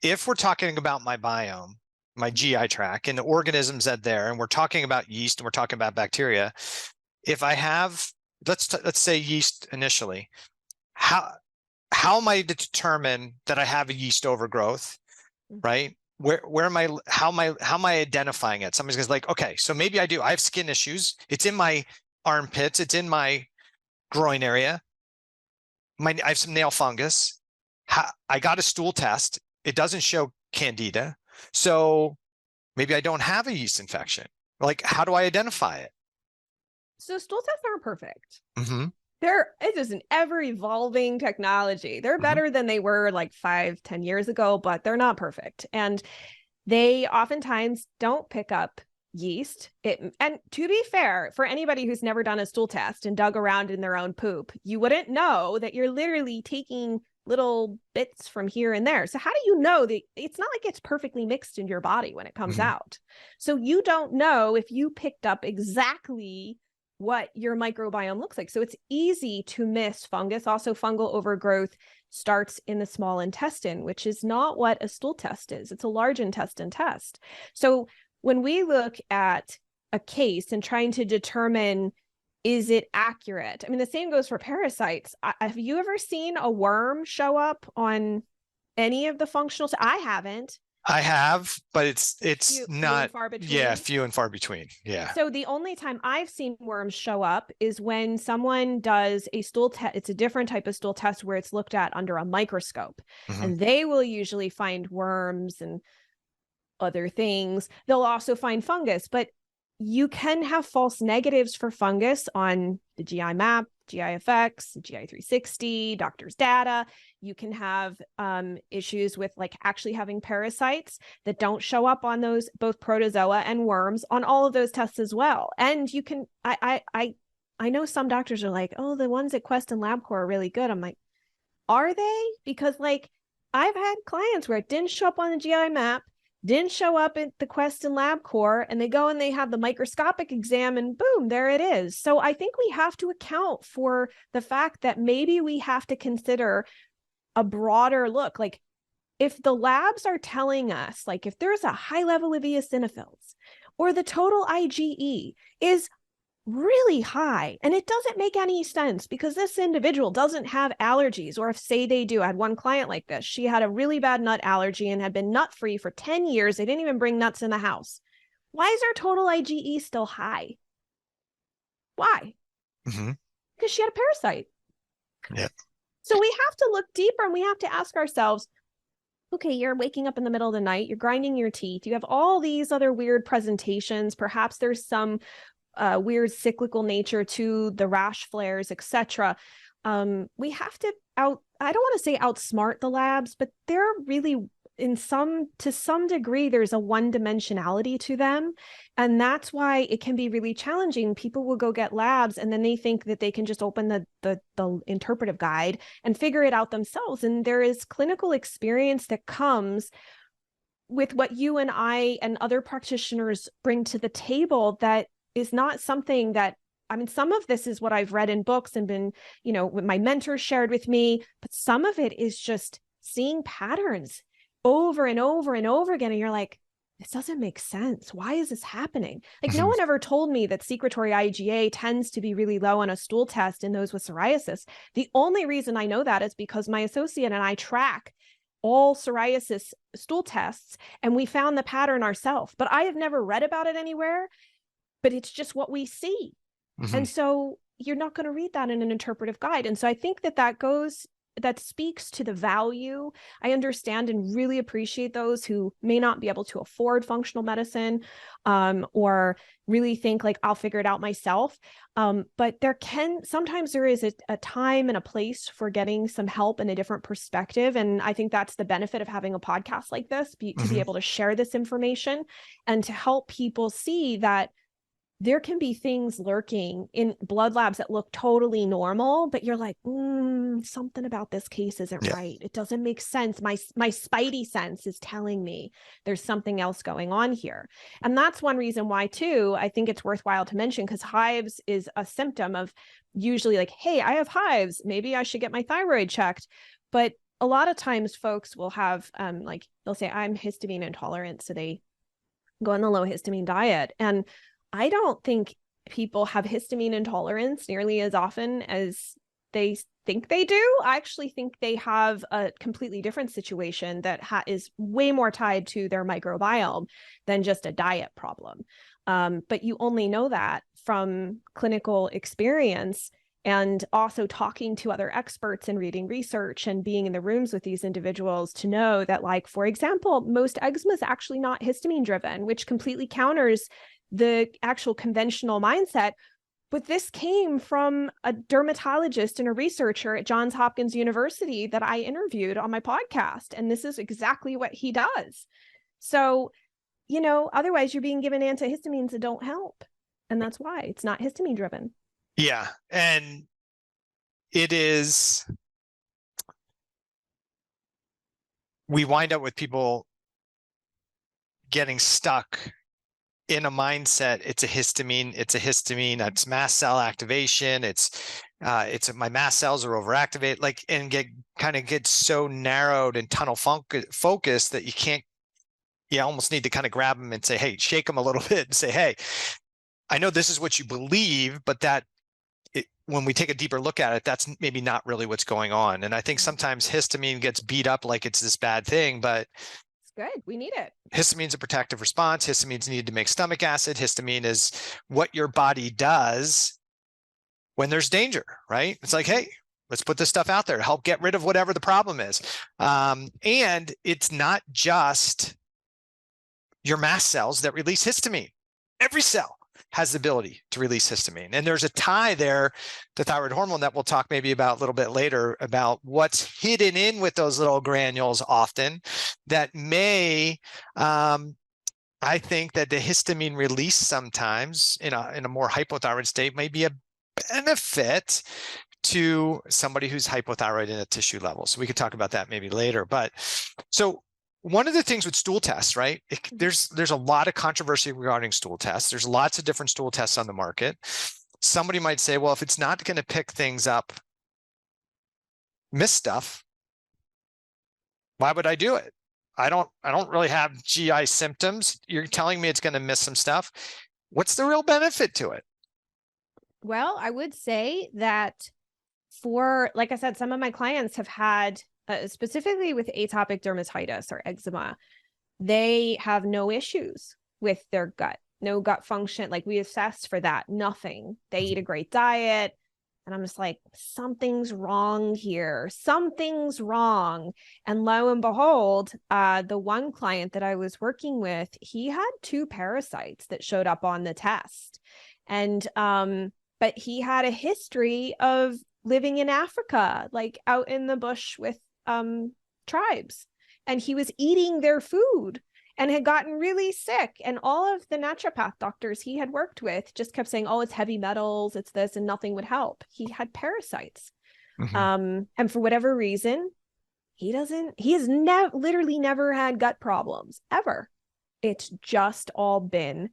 if we're talking about my biome, my GI tract and the organisms that there, and we're talking about yeast and we're talking about bacteria, if I have, let's say yeast initially, how am I to determine that I have a yeast overgrowth, right? Where am I, how am I identifying it? Somebody's like, okay, so maybe I have skin issues. It's in my armpits. It's in my groin area. I have some nail fungus. I got a stool test. It doesn't show candida. So maybe I don't have a yeast infection. Like, how do I identify it? So stool tests aren't perfect. Mm-hmm. It is an ever evolving technology. They're better than they were like 5-10 years ago, but they're not perfect. And they oftentimes don't pick up yeast. And to be fair, for anybody who's never done a stool test and dug around in their own poop, you wouldn't know that you're literally taking little bits from here and there. So how do you know that it's not like it's perfectly mixed in your body when it comes out? So you don't know if you picked up exactly what your microbiome looks like. So it's easy to miss fungus. Also, fungal overgrowth starts in the small intestine, which is not what a stool test is. It's a large intestine test. So when we look at a case and trying to determine, is it accurate? I mean, the same goes for parasites. Have you ever seen a worm show up on any of the functional? I haven't. I have, but it's not, few and far between. Yeah, few and far between. Yeah. So the only time I've seen worms show up is when someone does a stool test. It's a different type of stool test where it's looked at under a microscope, and they will usually find worms and other things. They'll also find fungus, but you can have false negatives for fungus on the GI map, GIFX, GI 360, doctor's data. You can have issues with like actually having parasites that don't show up on those, both protozoa and worms, on all of those tests as well. And you can, I know some doctors are like, oh, the ones at Quest and LabCorp are really good. I'm like, are they? Because like I've had clients where it didn't show up on the GI map, didn't show up at the Quest and LabCorp, and they go and they have the microscopic exam and boom, there it is. So I think we have to account for the fact that maybe we have to consider a broader look. Like if the labs are telling us, like if there's a high level of eosinophils or the total IgE is really high, and it doesn't make any sense because this individual doesn't have allergies, or if say they do. I had one client like this. She had a really bad nut allergy and had been nut free for 10 years. They didn't even bring nuts in the house. Why is her total IgE still high? Why? Because she had a parasite. Yeah. So we have to look deeper, and we have to ask ourselves, okay, you're waking up in the middle of the night, you're grinding your teeth, you have all these other weird presentations. Perhaps there's some weird cyclical nature to the rash flares, etc. We have to I don't want to say outsmart the labs, but they're really to some degree, there's a one-dimensionality to them. And that's why it can be really challenging. People will go get labs and then they think that they can just open the interpretive guide and figure it out themselves. And there is clinical experience that comes with what you and I and other practitioners bring to the table that is not something that, I mean, some of this is what I've read in books and been, what my mentors shared with me, but some of it is just seeing patterns over and over and over again. And you're like, this doesn't make sense. Why is this happening? Like no one ever told me that secretory IgA tends to be really low on a stool test in those with psoriasis. The only reason I know that is because my associate and I track all psoriasis stool tests, and we found the pattern ourselves, but I have never read about it anywhere. But it's just what we see. And so you're not going to read that in an interpretive guide. And so I think that goes that speaks to the value. I understand and really appreciate those who may not be able to afford functional medicine, or really think like, I'll figure it out myself. But sometimes there is a time and a place for getting some help and a different perspective. And I think that's the benefit of having a podcast like this, to be able to share this information and to help people see that there can be things lurking in blood labs that look totally normal, but you're like, something about this case isn't right. It doesn't make sense. My spidey sense is telling me there's something else going on here. And that's one reason why, too, I think it's worthwhile to mention, because hives is a symptom of usually like, hey, I have hives. Maybe I should get my thyroid checked. But a lot of times folks will have, like, they'll say, I'm histamine intolerant. So they go on the low histamine diet. And I don't think people have histamine intolerance nearly as often as they think they do. I actually think they have a completely different situation that is way more tied to their microbiome than just a diet problem. But you only know that from clinical experience and also talking to other experts and reading research and being in the rooms with these individuals to know that, like, for example, most eczema is actually not histamine driven, which completely counters the actual conventional mindset. But this came from a dermatologist and a researcher at Johns Hopkins University that I interviewed on my podcast. And this is exactly what he does. So, otherwise you're being given antihistamines that don't help. And that's why it's not histamine driven. Yeah. And we wind up with people getting stuck in a mindset. It's a histamine, it's mast cell activation. It's my mast cells are overactivated, and get so narrowed and tunnel focused that you almost need to kind of grab them and say, hey, shake them a little bit and say, hey, I know this is what you believe, but when we take a deeper look at it, that's maybe not really what's going on. And I think sometimes histamine gets beat up like it's this bad thing, but good. We need it. Histamine's a protective response. Histamine's needed to make stomach acid. Histamine is what your body does when there's danger, right? It's like, hey, let's put this stuff out there to help get rid of whatever the problem is. And it's not just your mast cells that release histamine. Every cell has the ability to release histamine. And there's a tie there to thyroid hormone that we'll talk maybe about a little bit later about what's hidden in with those little granules often that may, I think that the histamine release sometimes in a more hypothyroid state may be a benefit to somebody who's hypothyroid in a tissue level. So we could talk about that maybe later. But so one of the things with stool tests, right? There's a lot of controversy regarding stool tests. There's lots of different stool tests on the market. Somebody might say, well, if it's not going to pick things up, miss stuff, why would I do it? I don't really have GI symptoms. You're telling me it's going to miss some stuff. What's the real benefit to it? Well, I would say that like I said, some of my clients have had specifically with atopic dermatitis or eczema, they have no issues with their gut, no gut function. Like, we assessed for that, nothing. They eat a great diet. And I'm just like, something's wrong here. Something's wrong. And lo and behold, the one client that I was working with, he had 2 parasites that showed up on the test. And, but he had a history of living in Africa, like out in the bush with tribes, and he was eating their food and had gotten really sick. And all of the naturopath doctors he had worked with just kept saying, oh, it's heavy metals, it's this, and nothing would help. He had parasites. And for whatever reason, he has literally never had gut problems ever. It's just all been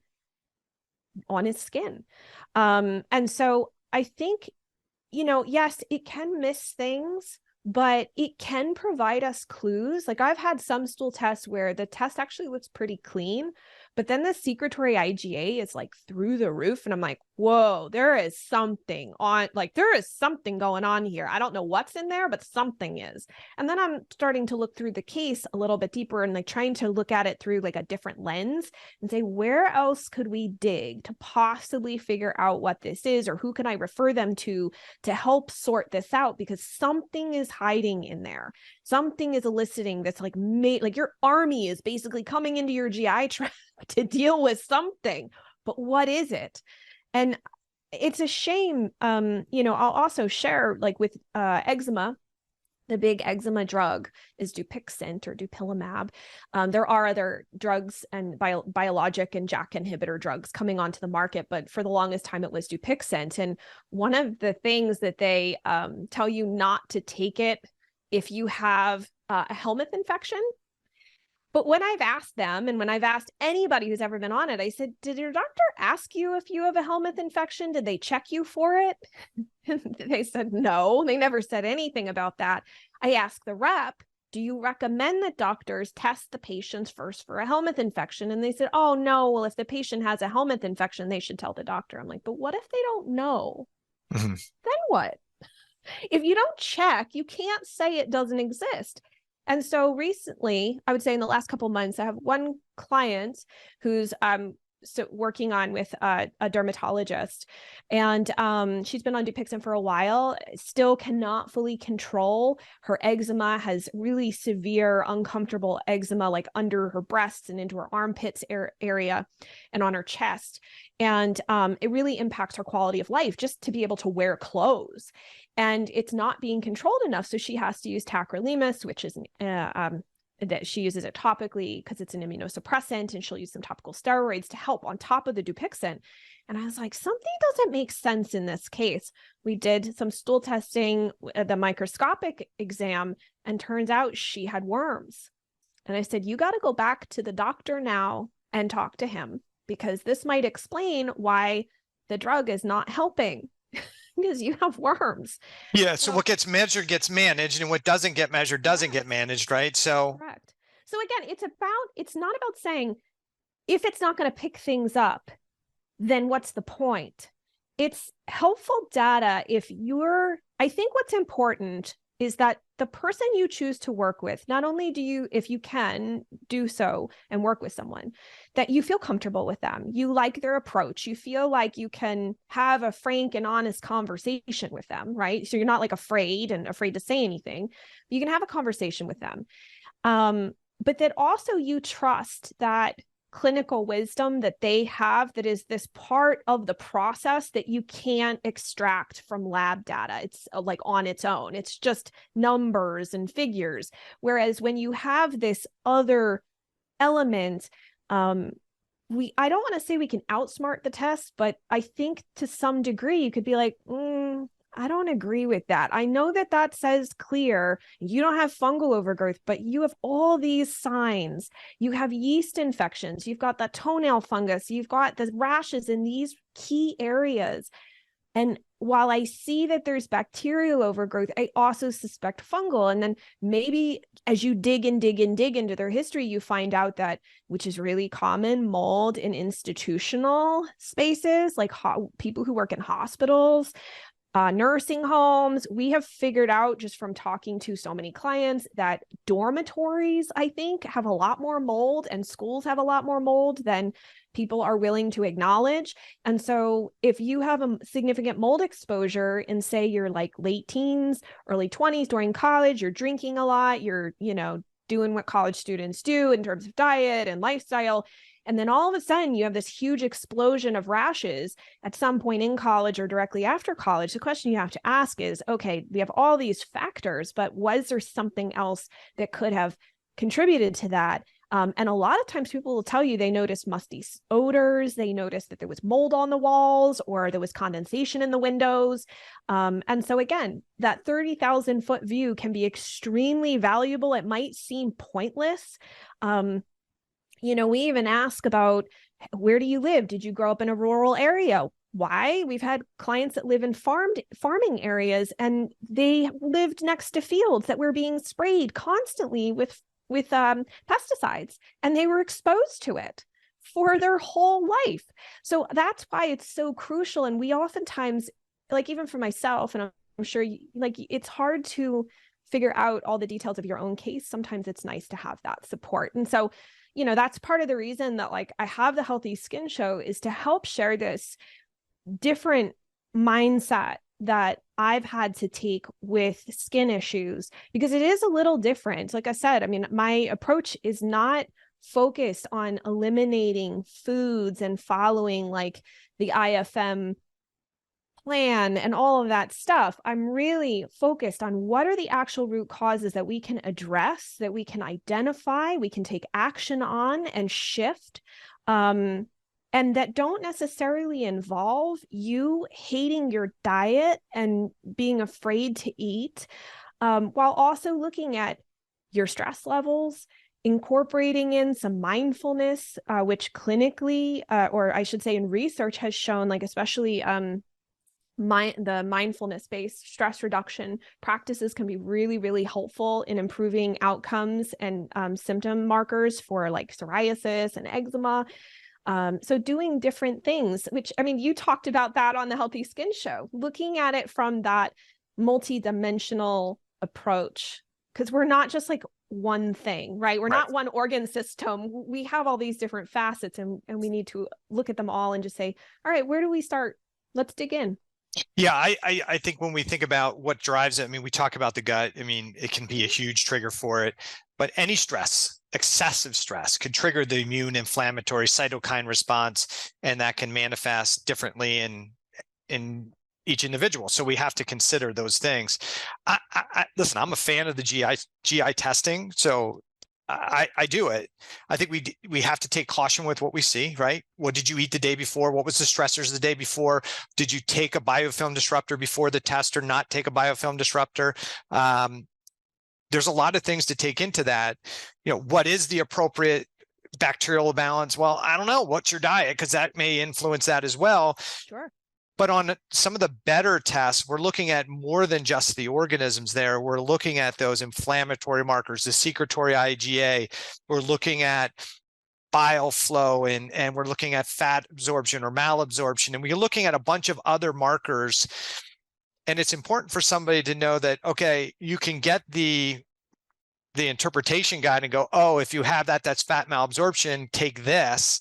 on his skin. And so I think, yes, it can miss things, but it can provide us clues. Like, I've had some stool tests where the test actually looks pretty clean, But then the secretory IgA is like through the roof. And I'm like, whoa, there is something going on here. I don't know what's in there, but something is. And then I'm starting to look through the case a little bit deeper and like trying to look at it through like a different lens and say, where else could we dig to possibly figure out what this is, or who can I refer them to help sort this out? Because something is hiding in there. Something is eliciting this like your army is basically coming into your GI tract to deal with something, but what is it? And it's a shame. I'll also share like with eczema, the big eczema drug is Dupixent or dupilumab. There are other drugs and biologic and JAK inhibitor drugs coming onto the market, but for the longest time it was Dupixent. And one of the things that they tell you not to take it if you have a helminth infection. But when I've asked them, and when I've asked anybody who's ever been on it, I said, did your doctor ask you if you have a helminth infection? Did they check you for it? They said, no, they never said anything about that. I asked the rep, do you recommend that doctors test the patients first for a helminth infection? And they said, oh, no, well, if the patient has a helminth infection, they should tell the doctor. I'm like, but what if they don't know? Then what? If you don't check, you can't say it doesn't exist. And so recently, I would say in the last couple of months, I have one client who's working on with a dermatologist, and she's been on Dupixent for a while, still cannot fully control her eczema, has really severe, uncomfortable eczema, like under her breasts and into her armpits area and on her chest. And it really impacts her quality of life just to be able to wear clothes. And it's not being controlled enough. So she has to use tacrolimus, which is that she uses it topically because it's an immunosuppressant, and she'll use some topical steroids to help on top of the Dupixent. And I was like, something doesn't make sense in this case. We did some stool testing, the microscopic exam, and turns out she had worms. And I said, you got to go back to the doctor now and talk to him, because this might explain why the drug is not helping. Because you have worms. Yeah. So what gets measured gets managed, and what doesn't get measured doesn't get managed, right? So correct. So again, it's not about saying if it's not going to pick things up, then what's the point? It's helpful data I think what's important is that the person you choose to work with, not only do you, if you can do so and work with someone, that you feel comfortable with them, you like their approach, you feel like you can have a frank and honest conversation with them, right? So you're not like afraid to say anything. You can have a conversation with them. But that also you trust that clinical wisdom that they have, that is this part of the process that you can't extract from lab data. It's like on its own. It's just numbers and figures. Whereas when you have this other element, I don't want to say we can outsmart the test, but I think to some degree you could be like, I don't agree with that. I know that says clear, you don't have fungal overgrowth, but you have all these signs. You have yeast infections. You've got the toenail fungus. You've got the rashes in these key areas. And while I see that there's bacterial overgrowth, I also suspect fungal. And then maybe as you dig into their history, you find out that, which is really common, mold in institutional spaces, like people who work in hospitals, nursing homes. We have figured out just from talking to so many clients that dormitories, I think, have a lot more mold, and schools have a lot more mold than people are willing to acknowledge. And so if you have a significant mold exposure in, say, your like late teens, early 20s during college, you're drinking a lot, you're, doing what college students do in terms of diet and lifestyle, and then all of a sudden you have this huge explosion of rashes at some point in college or directly after college, the question you have to ask is, okay, we have all these factors, but was there something else that could have contributed to that? And a lot of times people will tell you they noticed musty odors, they noticed that there was mold on the walls, or there was condensation in the windows. And so again, that 30,000 foot view can be extremely valuable. It might seem pointless. We even ask about, where do you live? Did you grow up in a rural area? Why? We've had clients that live in farming areas, and they lived next to fields that were being sprayed constantly with pesticides, and they were exposed to it for their whole life. So that's why it's so crucial. And we oftentimes, like even for myself, and I'm sure like it's hard to figure out all the details of your own case. Sometimes it's nice to have that support. And so, that's part of the reason that like I have the Healthy Skin Show, is to help share this different mindset that I've had to take with skin issues, because it is a little different. Like I said, I mean, my approach is not focused on eliminating foods and following like the IFM plan and all of that stuff. I'm really focused on what are the actual root causes that we can address, that we can identify, we can take action on and shift. And that don't necessarily involve you hating your diet and being afraid to eat, while also looking at your stress levels, incorporating in some mindfulness, which clinically, or I should say in research, has shown, like especially the mindfulness-based stress reduction practices can be really, really helpful in improving outcomes and symptom markers for like psoriasis and eczema. So doing different things, which, I mean, you talked about that on the Healthy Skin Show, looking at it from that multidimensional approach, because we're not just like one thing, right? We're not one organ system. We have all these different facets, and we need to look at them all and just say, all right, where do we start? Let's dig in. Yeah, I think when we think about what drives it, I mean, we talk about the gut. I mean, it can be a huge trigger for it, but any stress, excessive stress, could trigger the immune inflammatory cytokine response, and that can manifest differently in each individual. So we have to consider those things. Listen, I'm a fan of the GI testing, so I do it. I think we have to take caution with what we see, right? What did you eat the day before? What was the stressors the day before? Did you take a biofilm disruptor before the test or not take a biofilm disruptor? There's a lot of things to take into that. What is the appropriate bacterial balance? Well, I don't know. What's your diet? Because that may influence that as well. Sure. But on some of the better tests, we're looking at more than just the organisms there. We're looking at those inflammatory markers, the secretory IgA. We're looking at bile flow, and we're looking at fat absorption or malabsorption. And we're looking at a bunch of other markers. And it's important for somebody to know that, okay, you can get the interpretation guide and go, oh, if you have that, that's fat malabsorption, take this.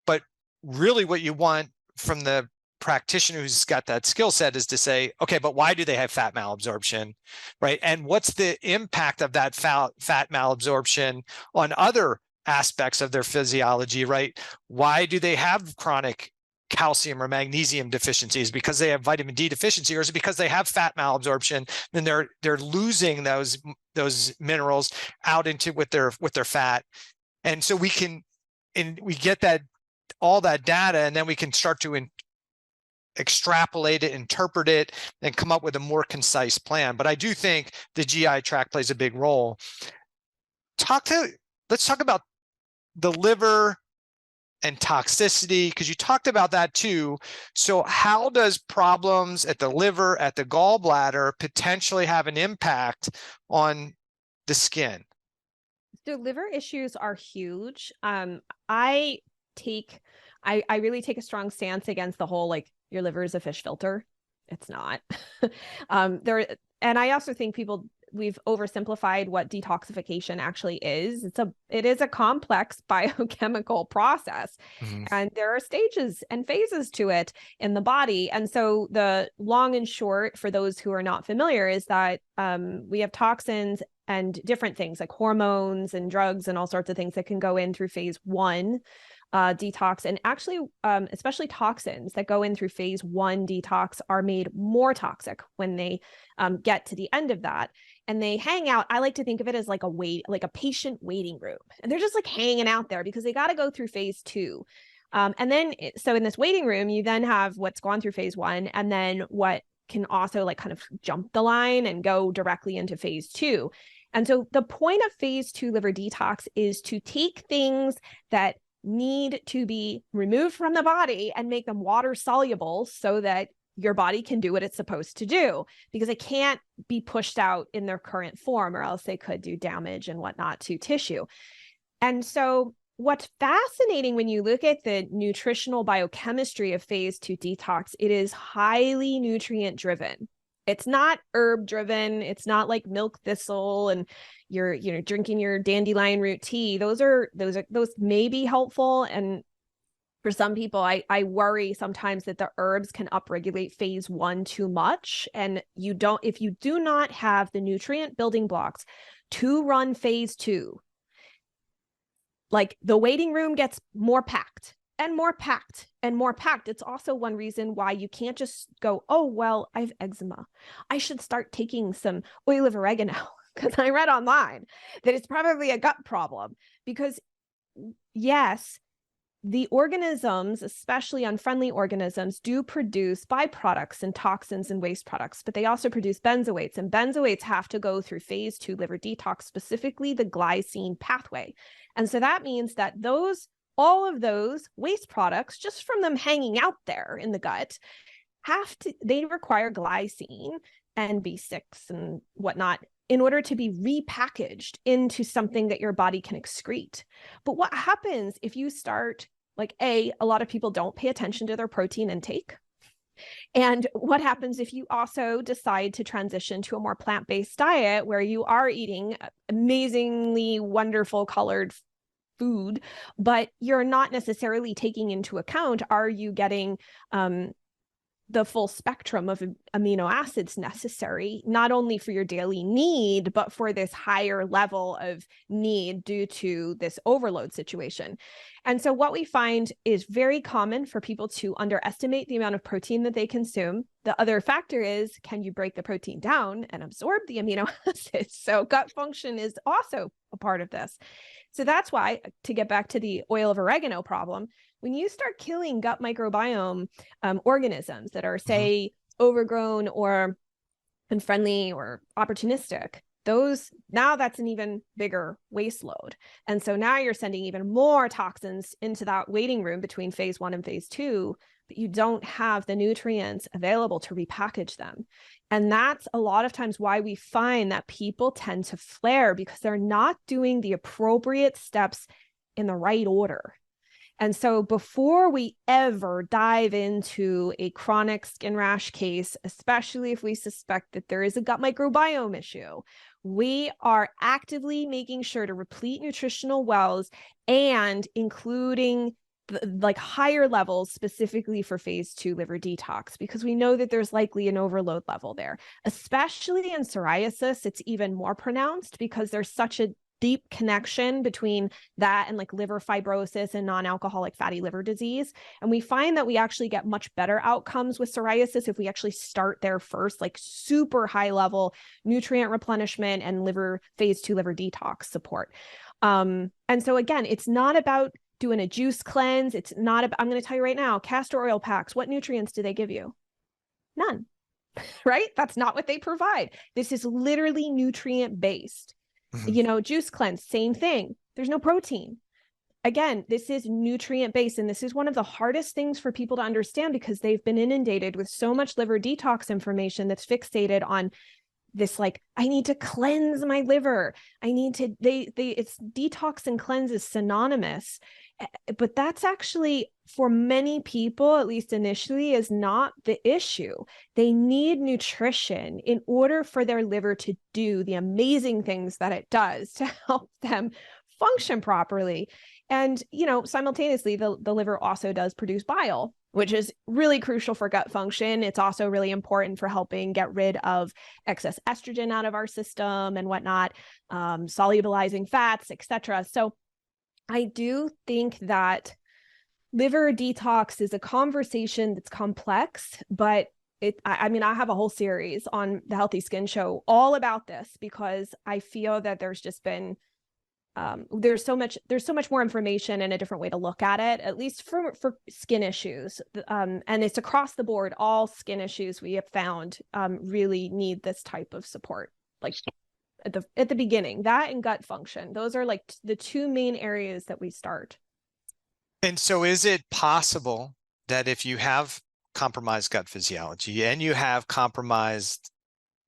But really what you want from the practitioner who's got that skill set is to say, okay, but why do they have fat malabsorption, right? And what's the impact of that fat malabsorption on other aspects of their physiology, right? Why do they have chronic calcium or magnesium deficiencies? Because they have vitamin D deficiency, or is it because they have fat malabsorption? Then they're losing those minerals out into with their fat. And so we get that all that data, and then we can start to extrapolate it, interpret it, and come up with a more concise plan. But I do think the GI tract plays a big role. Let's talk about the liver and toxicity, because you talked about that too. So how does problems at the liver, at the gallbladder potentially have an impact on the skin? So liver issues are huge. I really take a strong stance against the whole, like, your liver is a fish filter. It's not. And I also think we've oversimplified what detoxification actually is. It is a complex biochemical process, and there are stages and phases to it in the body. And so the long and short, for those who are not familiar, is that we have toxins and different things like hormones and drugs and all sorts of things that can go in through phase 1 detox. And actually, especially toxins that go in through phase 1 detox are made more toxic when they get to the end of that. And they hang out. I like to think of it as like a patient waiting room. And they're just like hanging out there because they got to go through phase 2. And then, so in this waiting room, you then have what's gone through phase 1, and then what can also like kind of jump the line and go directly into phase 2. And so the point of phase 2 liver detox is to take things that need to be removed from the body and make them water soluble so that your body can do what it's supposed to do, because it can't be pushed out in their current form, or else they could do damage and whatnot to tissue. And so what's fascinating when you look at the nutritional biochemistry of phase 2 detox, it is highly nutrient driven. It's not herb driven. It's not like milk thistle and you're drinking your dandelion root tea. Those may be helpful. And for some people, I worry sometimes that the herbs can upregulate phase 1 too much. And if you do not have the nutrient building blocks to run phase 2, like the waiting room gets more packed and more packed and more packed. It's also one reason why you can't just go, oh, well, I have eczema, I should start taking some oil of oregano, because I read online that it's probably a gut problem. Because yes, the organisms, especially unfriendly organisms, do produce byproducts and toxins and waste products, but they also produce benzoates, and benzoates have to go through phase 2 liver detox, specifically the glycine pathway. And so that means that all of those waste products, just from them hanging out there in the gut, they require glycine and B6 and whatnot in order to be repackaged into something that your body can excrete. But what happens if you start, like, a lot of people don't pay attention to their protein intake. And what happens if you also decide to transition to a more plant-based diet where you are eating amazingly wonderful colored food, but you're not necessarily taking into account, are you getting the full spectrum of amino acids necessary, not only for your daily need, but for this higher level of need due to this overload situation. And so what we find is very common for people to underestimate the amount of protein that they consume. The other factor is, can you break the protein down and absorb the amino acids? So gut function is also a part of this. So that's why, to get back to the oil of oregano problem, when you start killing gut microbiome organisms that are, say, overgrown or unfriendly or opportunistic, that's an even bigger waste load. And so now you're sending even more toxins into that waiting room between phase 1 and phase 2, but you don't have the nutrients available to repackage them. And that's a lot of times why we find that people tend to flare, because they're not doing the appropriate steps in the right order. And so before we ever dive into a chronic skin rash case, especially if we suspect that there is a gut microbiome issue, we are actively making sure to replete nutritional wells and including like higher levels specifically for phase 2 liver detox, because we know that there's likely an overload level there. Especially in psoriasis, it's even more pronounced because there's such a deep connection between that and like liver fibrosis and non-alcoholic fatty liver disease. And we find that we actually get much better outcomes with psoriasis if we actually start there first, like super high level nutrient replenishment and phase 2 liver detox support. And so again, it's not about doing a juice cleanse. It's not about, I'm going to tell you right now, castor oil packs, what nutrients do they give you? None, right? That's not what they provide. This is literally nutrient based. Juice cleanse, same thing. There's no protein. Again, this is nutrient based. And this is one of the hardest things for people to understand, because they've been inundated with so much liver detox information that's fixated on this, like, I need to cleanse my liver. It's detox and cleanse is synonymous. But that's actually, for many people, at least initially, is not the issue. They need nutrition in order for their liver to do the amazing things that it does to help them function properly. And, simultaneously, the liver also does produce bile, which is really crucial for gut function. It's also really important for helping get rid of excess estrogen out of our system and whatnot, solubilizing fats, etc. So I do think that liver detox is a conversation that's complex, but I have a whole series on the Healthy Skin Show all about this, because I feel that there's just been there's so much more information and a different way to look at least for skin issues. And it's across the board. All skin issues we have found really need this type of support. Like at the beginning, that and gut function, those are like the two main areas that we start. And so is it possible that if you have compromised gut physiology and you have compromised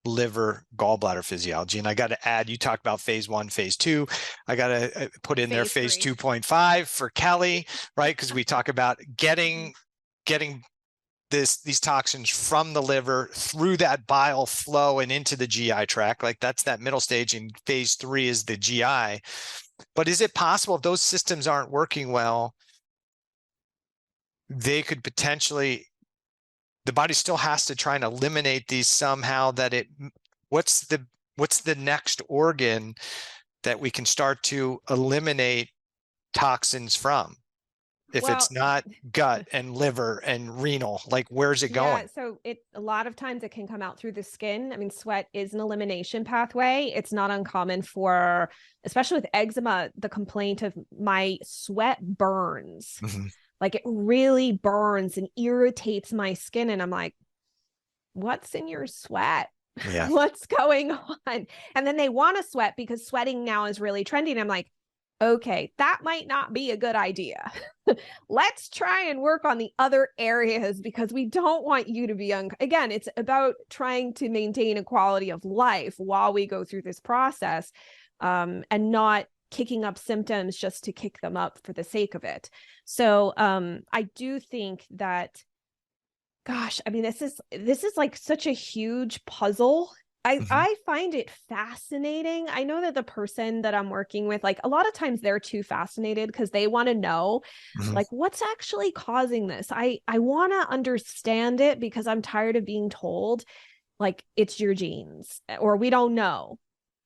liver gallbladder physiology. And I got to add, you talked about phase 1, phase 2. I got to put in there phase 2.5 for Kelly, right? Because we talk about getting these toxins from the liver through that bile flow and into the GI tract. Like that's that middle stage, and phase 3 is the GI. But is it possible if those systems aren't working well, they could potentially, the body still has to try and eliminate these somehow, that what's the next organ that we can start to eliminate toxins from? If it's not gut and liver and renal, like where's it going? Yeah, so a lot of times it can come out through the skin. I mean, sweat is an elimination pathway. It's not uncommon for, especially with eczema, the complaint of my sweat burns. Mm-hmm. Like it really burns and irritates my skin. And I'm like, what's in your sweat? Yeah. What's going on? And then they want to sweat because sweating now is really trendy. And I'm like, okay, that might not be a good idea. Let's try and work on the other areas, because we don't want you to be again, it's about trying to maintain a quality of life while we go through this process, and not kicking up symptoms just to kick them up for the sake of it. So I do think that, gosh, I mean, this is like such a huge puzzle. I find it fascinating. I know that the person that I'm working with, like a lot of times they're too fascinated because they want to know like what's actually causing this. I want to understand it because I'm tired of being told like it's your genes or we don't know.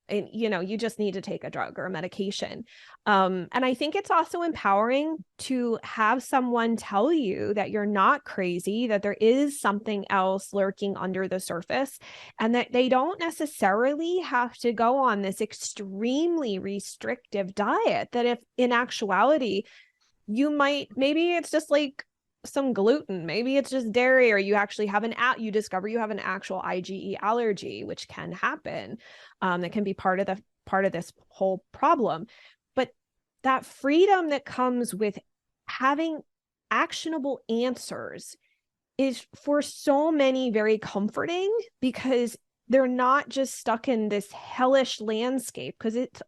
And, you just need to take a drug or a medication. And I think it's also empowering to have someone tell you that you're not crazy, that there is something else lurking under the surface, and that they don't necessarily have to go on this extremely restrictive diet, that if in actuality, maybe it's just like some gluten, maybe it's just dairy, or you actually have you discover you have an actual IgE allergy, which can happen. That can be part of this whole problem. But that freedom that comes with having actionable answers is for so many very comforting, because they're not just stuck in this hellish landscape, because it's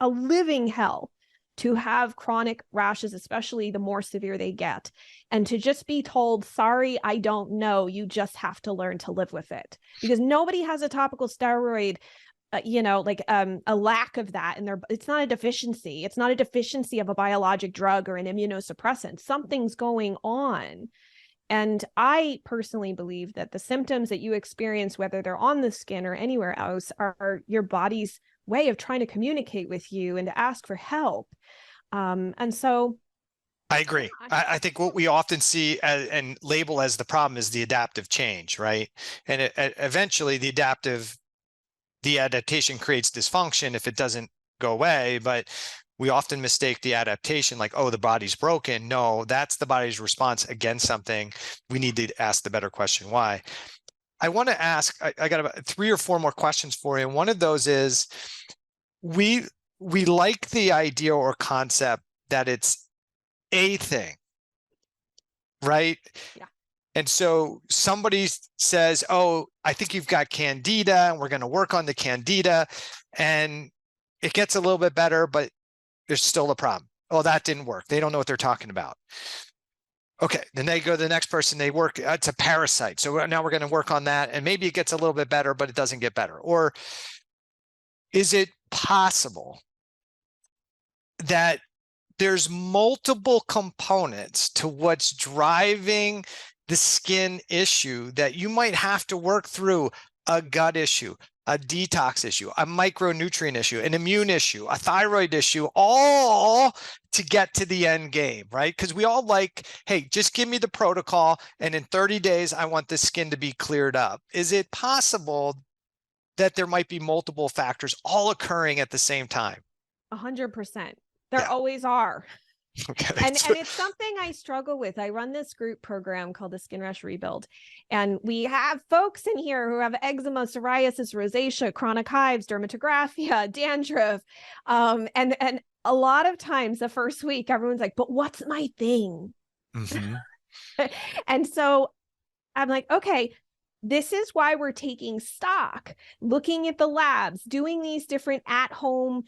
a living hell to have chronic rashes, especially the more severe they get, and to just be told, sorry, I don't know, you just have to learn to live with it. Because nobody has a topical steroid, a lack of that in their, it's not a deficiency. It's not a deficiency of a biologic drug or an immunosuppressant. Something's going on. And I personally believe that the symptoms that you experience, whether they're on the skin or anywhere else, are your body's way of trying to communicate with you and to ask for help. And so I agree. I think what we often see and label as the problem is the adaptive change, right? And eventually the adaptation creates dysfunction if it doesn't go away, but we often mistake the adaptation like, oh, the body's broken. No, that's the body's response against something. We need to ask the better question, why? I want to ask, I got about 3 or 4 more questions for you. And one of those is, we like the idea or concept that it's a thing, right? Yeah. And so somebody says, oh, I think you've got candida, and we're going to work on the candida, and it gets a little bit better, but there's still a problem. Oh, that didn't work. They don't know what they're talking about. Okay, then they go to the next person, they work, it's a parasite. So now we're going to work on that, and maybe it gets a little bit better, but it doesn't get better. Or is it possible that there's multiple components to what's driving the skin issue, that you might have to work through a gut issue, a detox issue, a micronutrient issue, an immune issue, a thyroid issue, all to get to the end game, right? Because we all like, hey, just give me the protocol, and in 30 days, I want the skin to be cleared up. Is it possible that there might be multiple factors all occurring at the same time? 100%. There always are. Okay. And it's something I struggle with. I run this group program called the Skin Rush Rebuild, and we have folks in here who have eczema, psoriasis, rosacea, chronic hives, dermatographia, dandruff, and a lot of times the first week everyone's like, but what's my thing? And so I'm like, okay, this is why we're taking stock, looking at the labs, doing these different at-home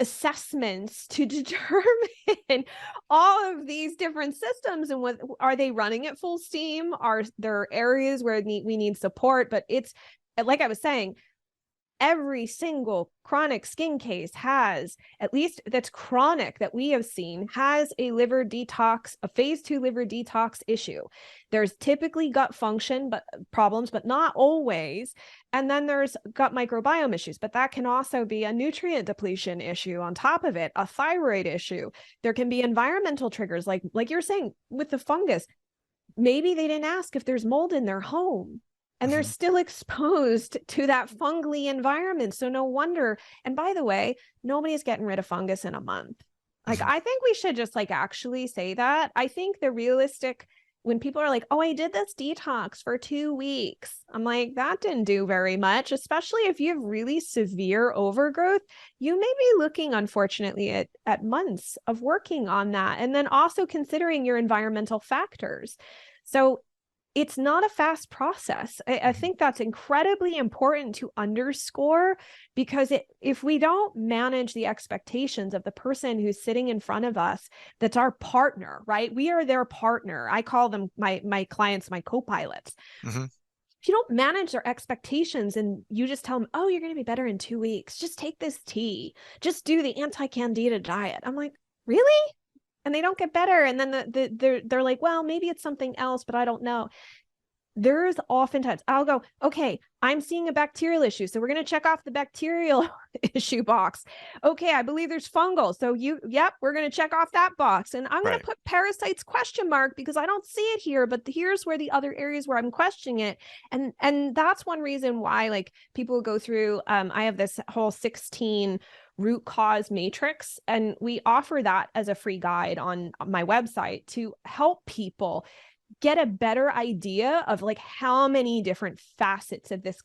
assessments to determine all of these different systems and what are they running at full steam? Are there areas where we need support? But it's like I was saying, every single chronic skin case has, at least that's chronic that we have seen, has a liver detox, a phase 2 liver detox issue. There's typically gut function problems, but not always. And then there's gut microbiome issues, but that can also be a nutrient depletion issue on top of it, a thyroid issue. There can be environmental triggers, like you're saying with the fungus. Maybe they didn't ask if there's mold in their home, and they're still exposed to that fungally environment. So no wonder. And by the way, nobody's getting rid of fungus in a month. Like, I think we should just like actually say that. I think the realistic, when people are like, oh, I did this detox for 2 weeks. I'm like, that didn't do very much, especially if you have really severe overgrowth. You may be looking, unfortunately, at months of working on that. And then also considering your environmental factors. So it's not a fast process. I think that's incredibly important to underscore, because if we don't manage the expectations of the person who's sitting in front of us, that's our partner, right? We are their partner. I call them my clients, my co-pilots. If you don't manage their expectations and you just tell them, oh, you're going to be better in 2 weeks, just take this tea, just do the anti-candida diet. I'm like, really? And they don't get better. And then they're like, well, maybe it's something else, but I don't know. There's oftentimes I'll go, okay, I'm seeing a bacterial issue. So we're going to check off the bacterial issue box. Okay, I believe there's fungal. So we're going to check off that box. And I'm going to put parasites question mark because I don't see it here, but here's where the other areas where I'm questioning it. And that's one reason why like people go through, I have this whole 16 root cause matrix, and we offer that as a free guide on my website to help people get a better idea of like how many different facets of this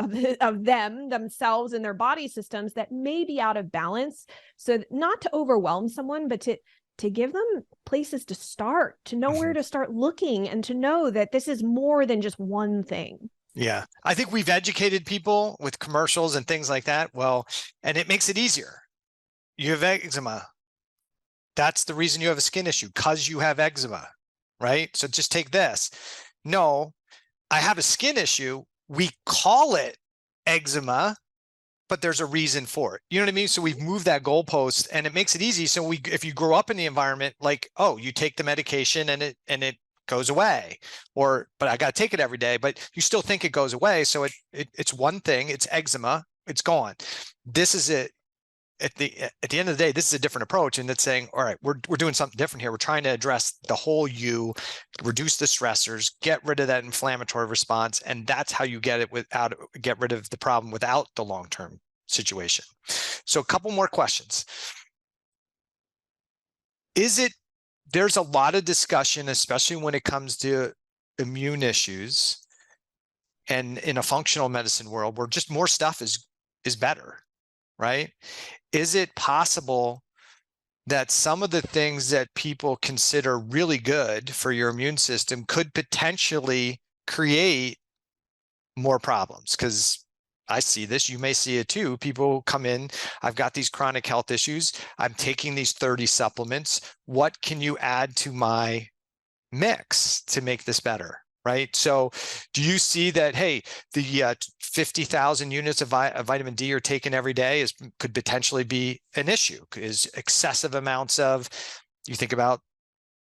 of themselves and their body systems that may be out of balance. So not to overwhelm someone, but to give them places to start, to know where to start looking, and to know that this is more than just one thing. Yeah. I think we've educated people with commercials and things like that. Well, and it makes it easier. You have eczema. That's the reason you have a skin issue, because you have eczema, right? So just take this. No, I have a skin issue. We call it eczema, but there's a reason for it. You know what I mean? So we've moved that goalpost, and it makes it easy. So if you grow up in the environment, like, oh, you take the medication and it goes away, but I got to take it every day, but you still think it goes away. So it's one thing, it's eczema, it's gone. This is it. At the end of the day, this is a different approach, and it's saying, all right, we're doing something different here. We're trying to address the whole you, reduce the stressors, get rid of that inflammatory response, and that's how you get rid of the problem without the long-term situation. So a couple more questions. There's a lot of discussion, especially when it comes to immune issues, and in a functional medicine world where just more stuff is better, right? Is it possible that some of the things that people consider really good for your immune system could potentially create more problems? Because I see this, you may see it too. People come in, I've got these chronic health issues, I'm taking these 30 supplements. What can you add to my mix to make this better? Right. So do you see that, hey, the 50,000 units of vitamin D you're taking every day could potentially be an issue? Is excessive amounts you think about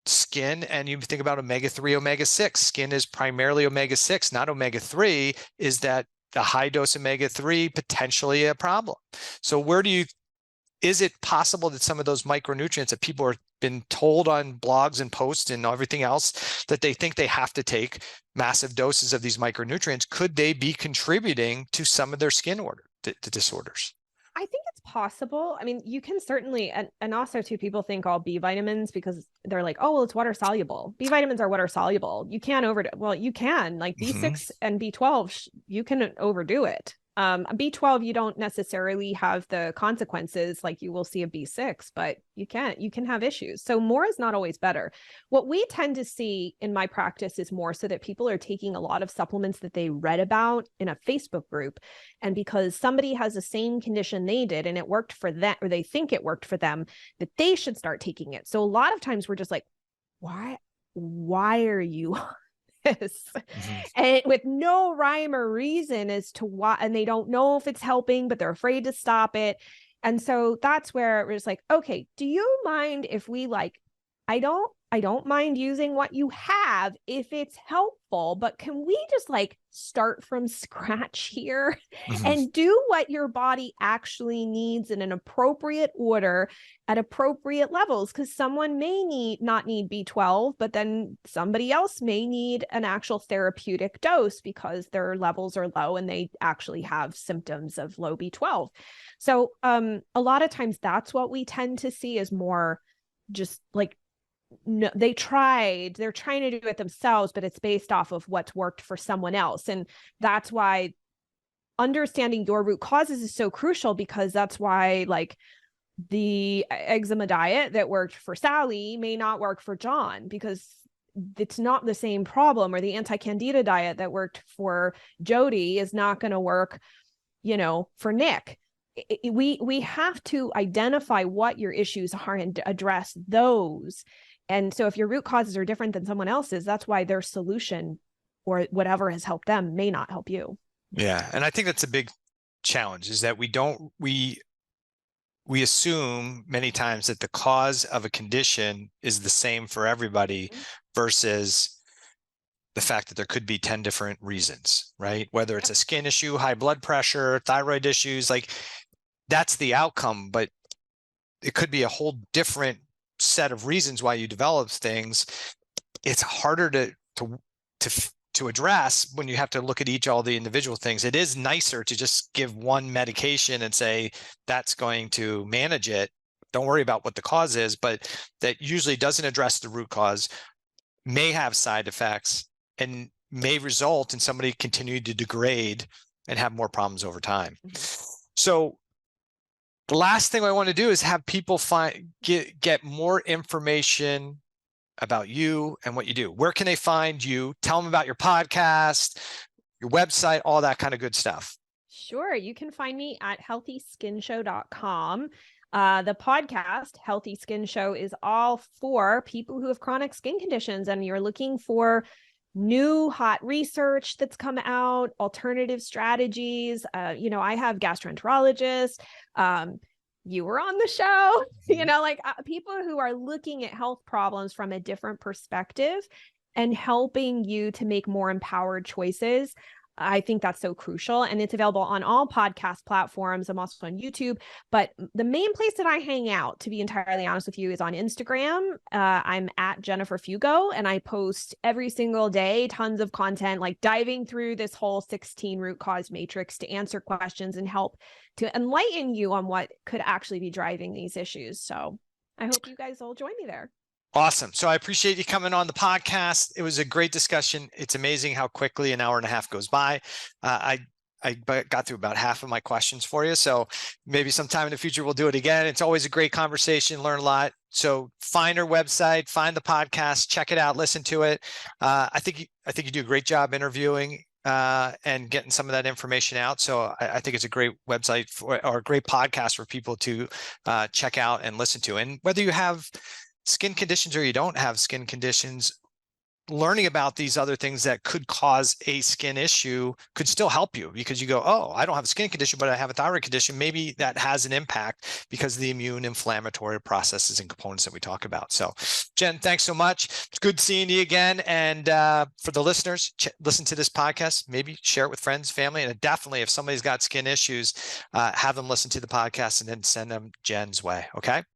skin and you think about omega-3, omega-6. Skin is primarily omega-6, not omega-3. Is that the high dose omega-3 potentially a problem? So is it possible that some of those micronutrients that people have been told on blogs and posts and everything else that they think they have to take massive doses of these micronutrients, could they be contributing to some of their skin disorders? I think it's possible. I mean, you can certainly, and also too, people think all B vitamins, because they're like, oh, well, it's water soluble. B vitamins are water soluble. You can't overdo. Well, you can, like B6 and B12, you can overdo it. B12, you don't necessarily have the consequences like you will see a B6, but you can have issues. So more is not always better. What we tend to see in my practice is more so that people are taking a lot of supplements that they read about in a Facebook group. And because somebody has the same condition they did and it worked for them, or they think it worked for them, that they should start taking it. So a lot of times we're just like, why are you this? Mm-hmm. And with no rhyme or reason as to why, and they don't know if it's helping, but they're afraid to stop it. And so that's where it was like, okay, do you mind if we I don't mind using what you have if it's helpful, but can we just start from scratch here Mm-hmm. and do what your body actually needs in an appropriate order at appropriate levels? Because someone may not need B12, but then somebody else may need an actual therapeutic dose because their levels are low and they actually have symptoms of low B12. So a lot of times that's what we tend to see is more just no, they're trying to do it themselves, but it's based off of what's worked for someone else. And that's why understanding your root causes is so crucial, because that's why the eczema diet that worked for Sally may not work for John, because it's not the same problem, or the anti-candida diet that worked for Jody is not going to work, for Nick. We have to identify what your issues are and address those. And so if your root causes are different than someone else's, that's why their solution or whatever has helped them may not help you. Yeah. And I think that's a big challenge, is that we assume many times that the cause of a condition is the same for everybody, versus the fact that there could be 10 different reasons, right? Whether it's a skin issue, high blood pressure, thyroid issues, that's the outcome, but it could be a whole different set of reasons why you develop things. It's harder to address when you have to look at all the individual things. It is nicer to just give one medication and say that's going to manage it. Don't worry about what the cause is, but that usually doesn't address the root cause, may have side effects, and may result in somebody continuing to degrade and have more problems over time. Mm-hmm. So the last thing I want to do is have people get more information about you and what you do. Where can they find you? Tell them about your podcast, your website, all that kind of good stuff. Sure. You can find me at healthyskinshow.com. The podcast, Healthy Skin Show, is all for people who have chronic skin conditions and you're looking for new hot research that's come out, alternative strategies. I have gastroenterologists. You were on the show, people who are looking at health problems from a different perspective and helping you to make more empowered choices. I think that's so crucial, and it's available on all podcast platforms. I'm also on YouTube, but the main place that I hang out, to be entirely honest with you, is on Instagram. I'm at Jennifer Fugo, and I post every single day tons of content, diving through this whole 16 root cause matrix to answer questions and help to enlighten you on what could actually be driving these issues. So I hope you guys will join me there. Awesome. So I appreciate you coming on the podcast. It was a great discussion. It's amazing how quickly an hour and a half goes by. I got through about half of my questions for you. So maybe sometime in the future, we'll do it again. It's always a great conversation, learn a lot. So find her website, find the podcast, check it out, listen to it. I think you do a great job interviewing and getting some of that information out. So I think it's a great website or a great podcast for people to check out and listen to. And whether you have skin conditions or you don't have skin conditions, learning about these other things that could cause a skin issue could still help you, because you go, oh, I don't have a skin condition, but I have a thyroid condition. Maybe that has an impact because of the immune inflammatory processes and components that we talk about. So Jen, thanks so much. It's good seeing you again. And for the listeners, listen to this podcast, maybe share it with friends, family, and definitely if somebody's got skin issues, have them listen to the podcast and then send them Jen's way. Okay.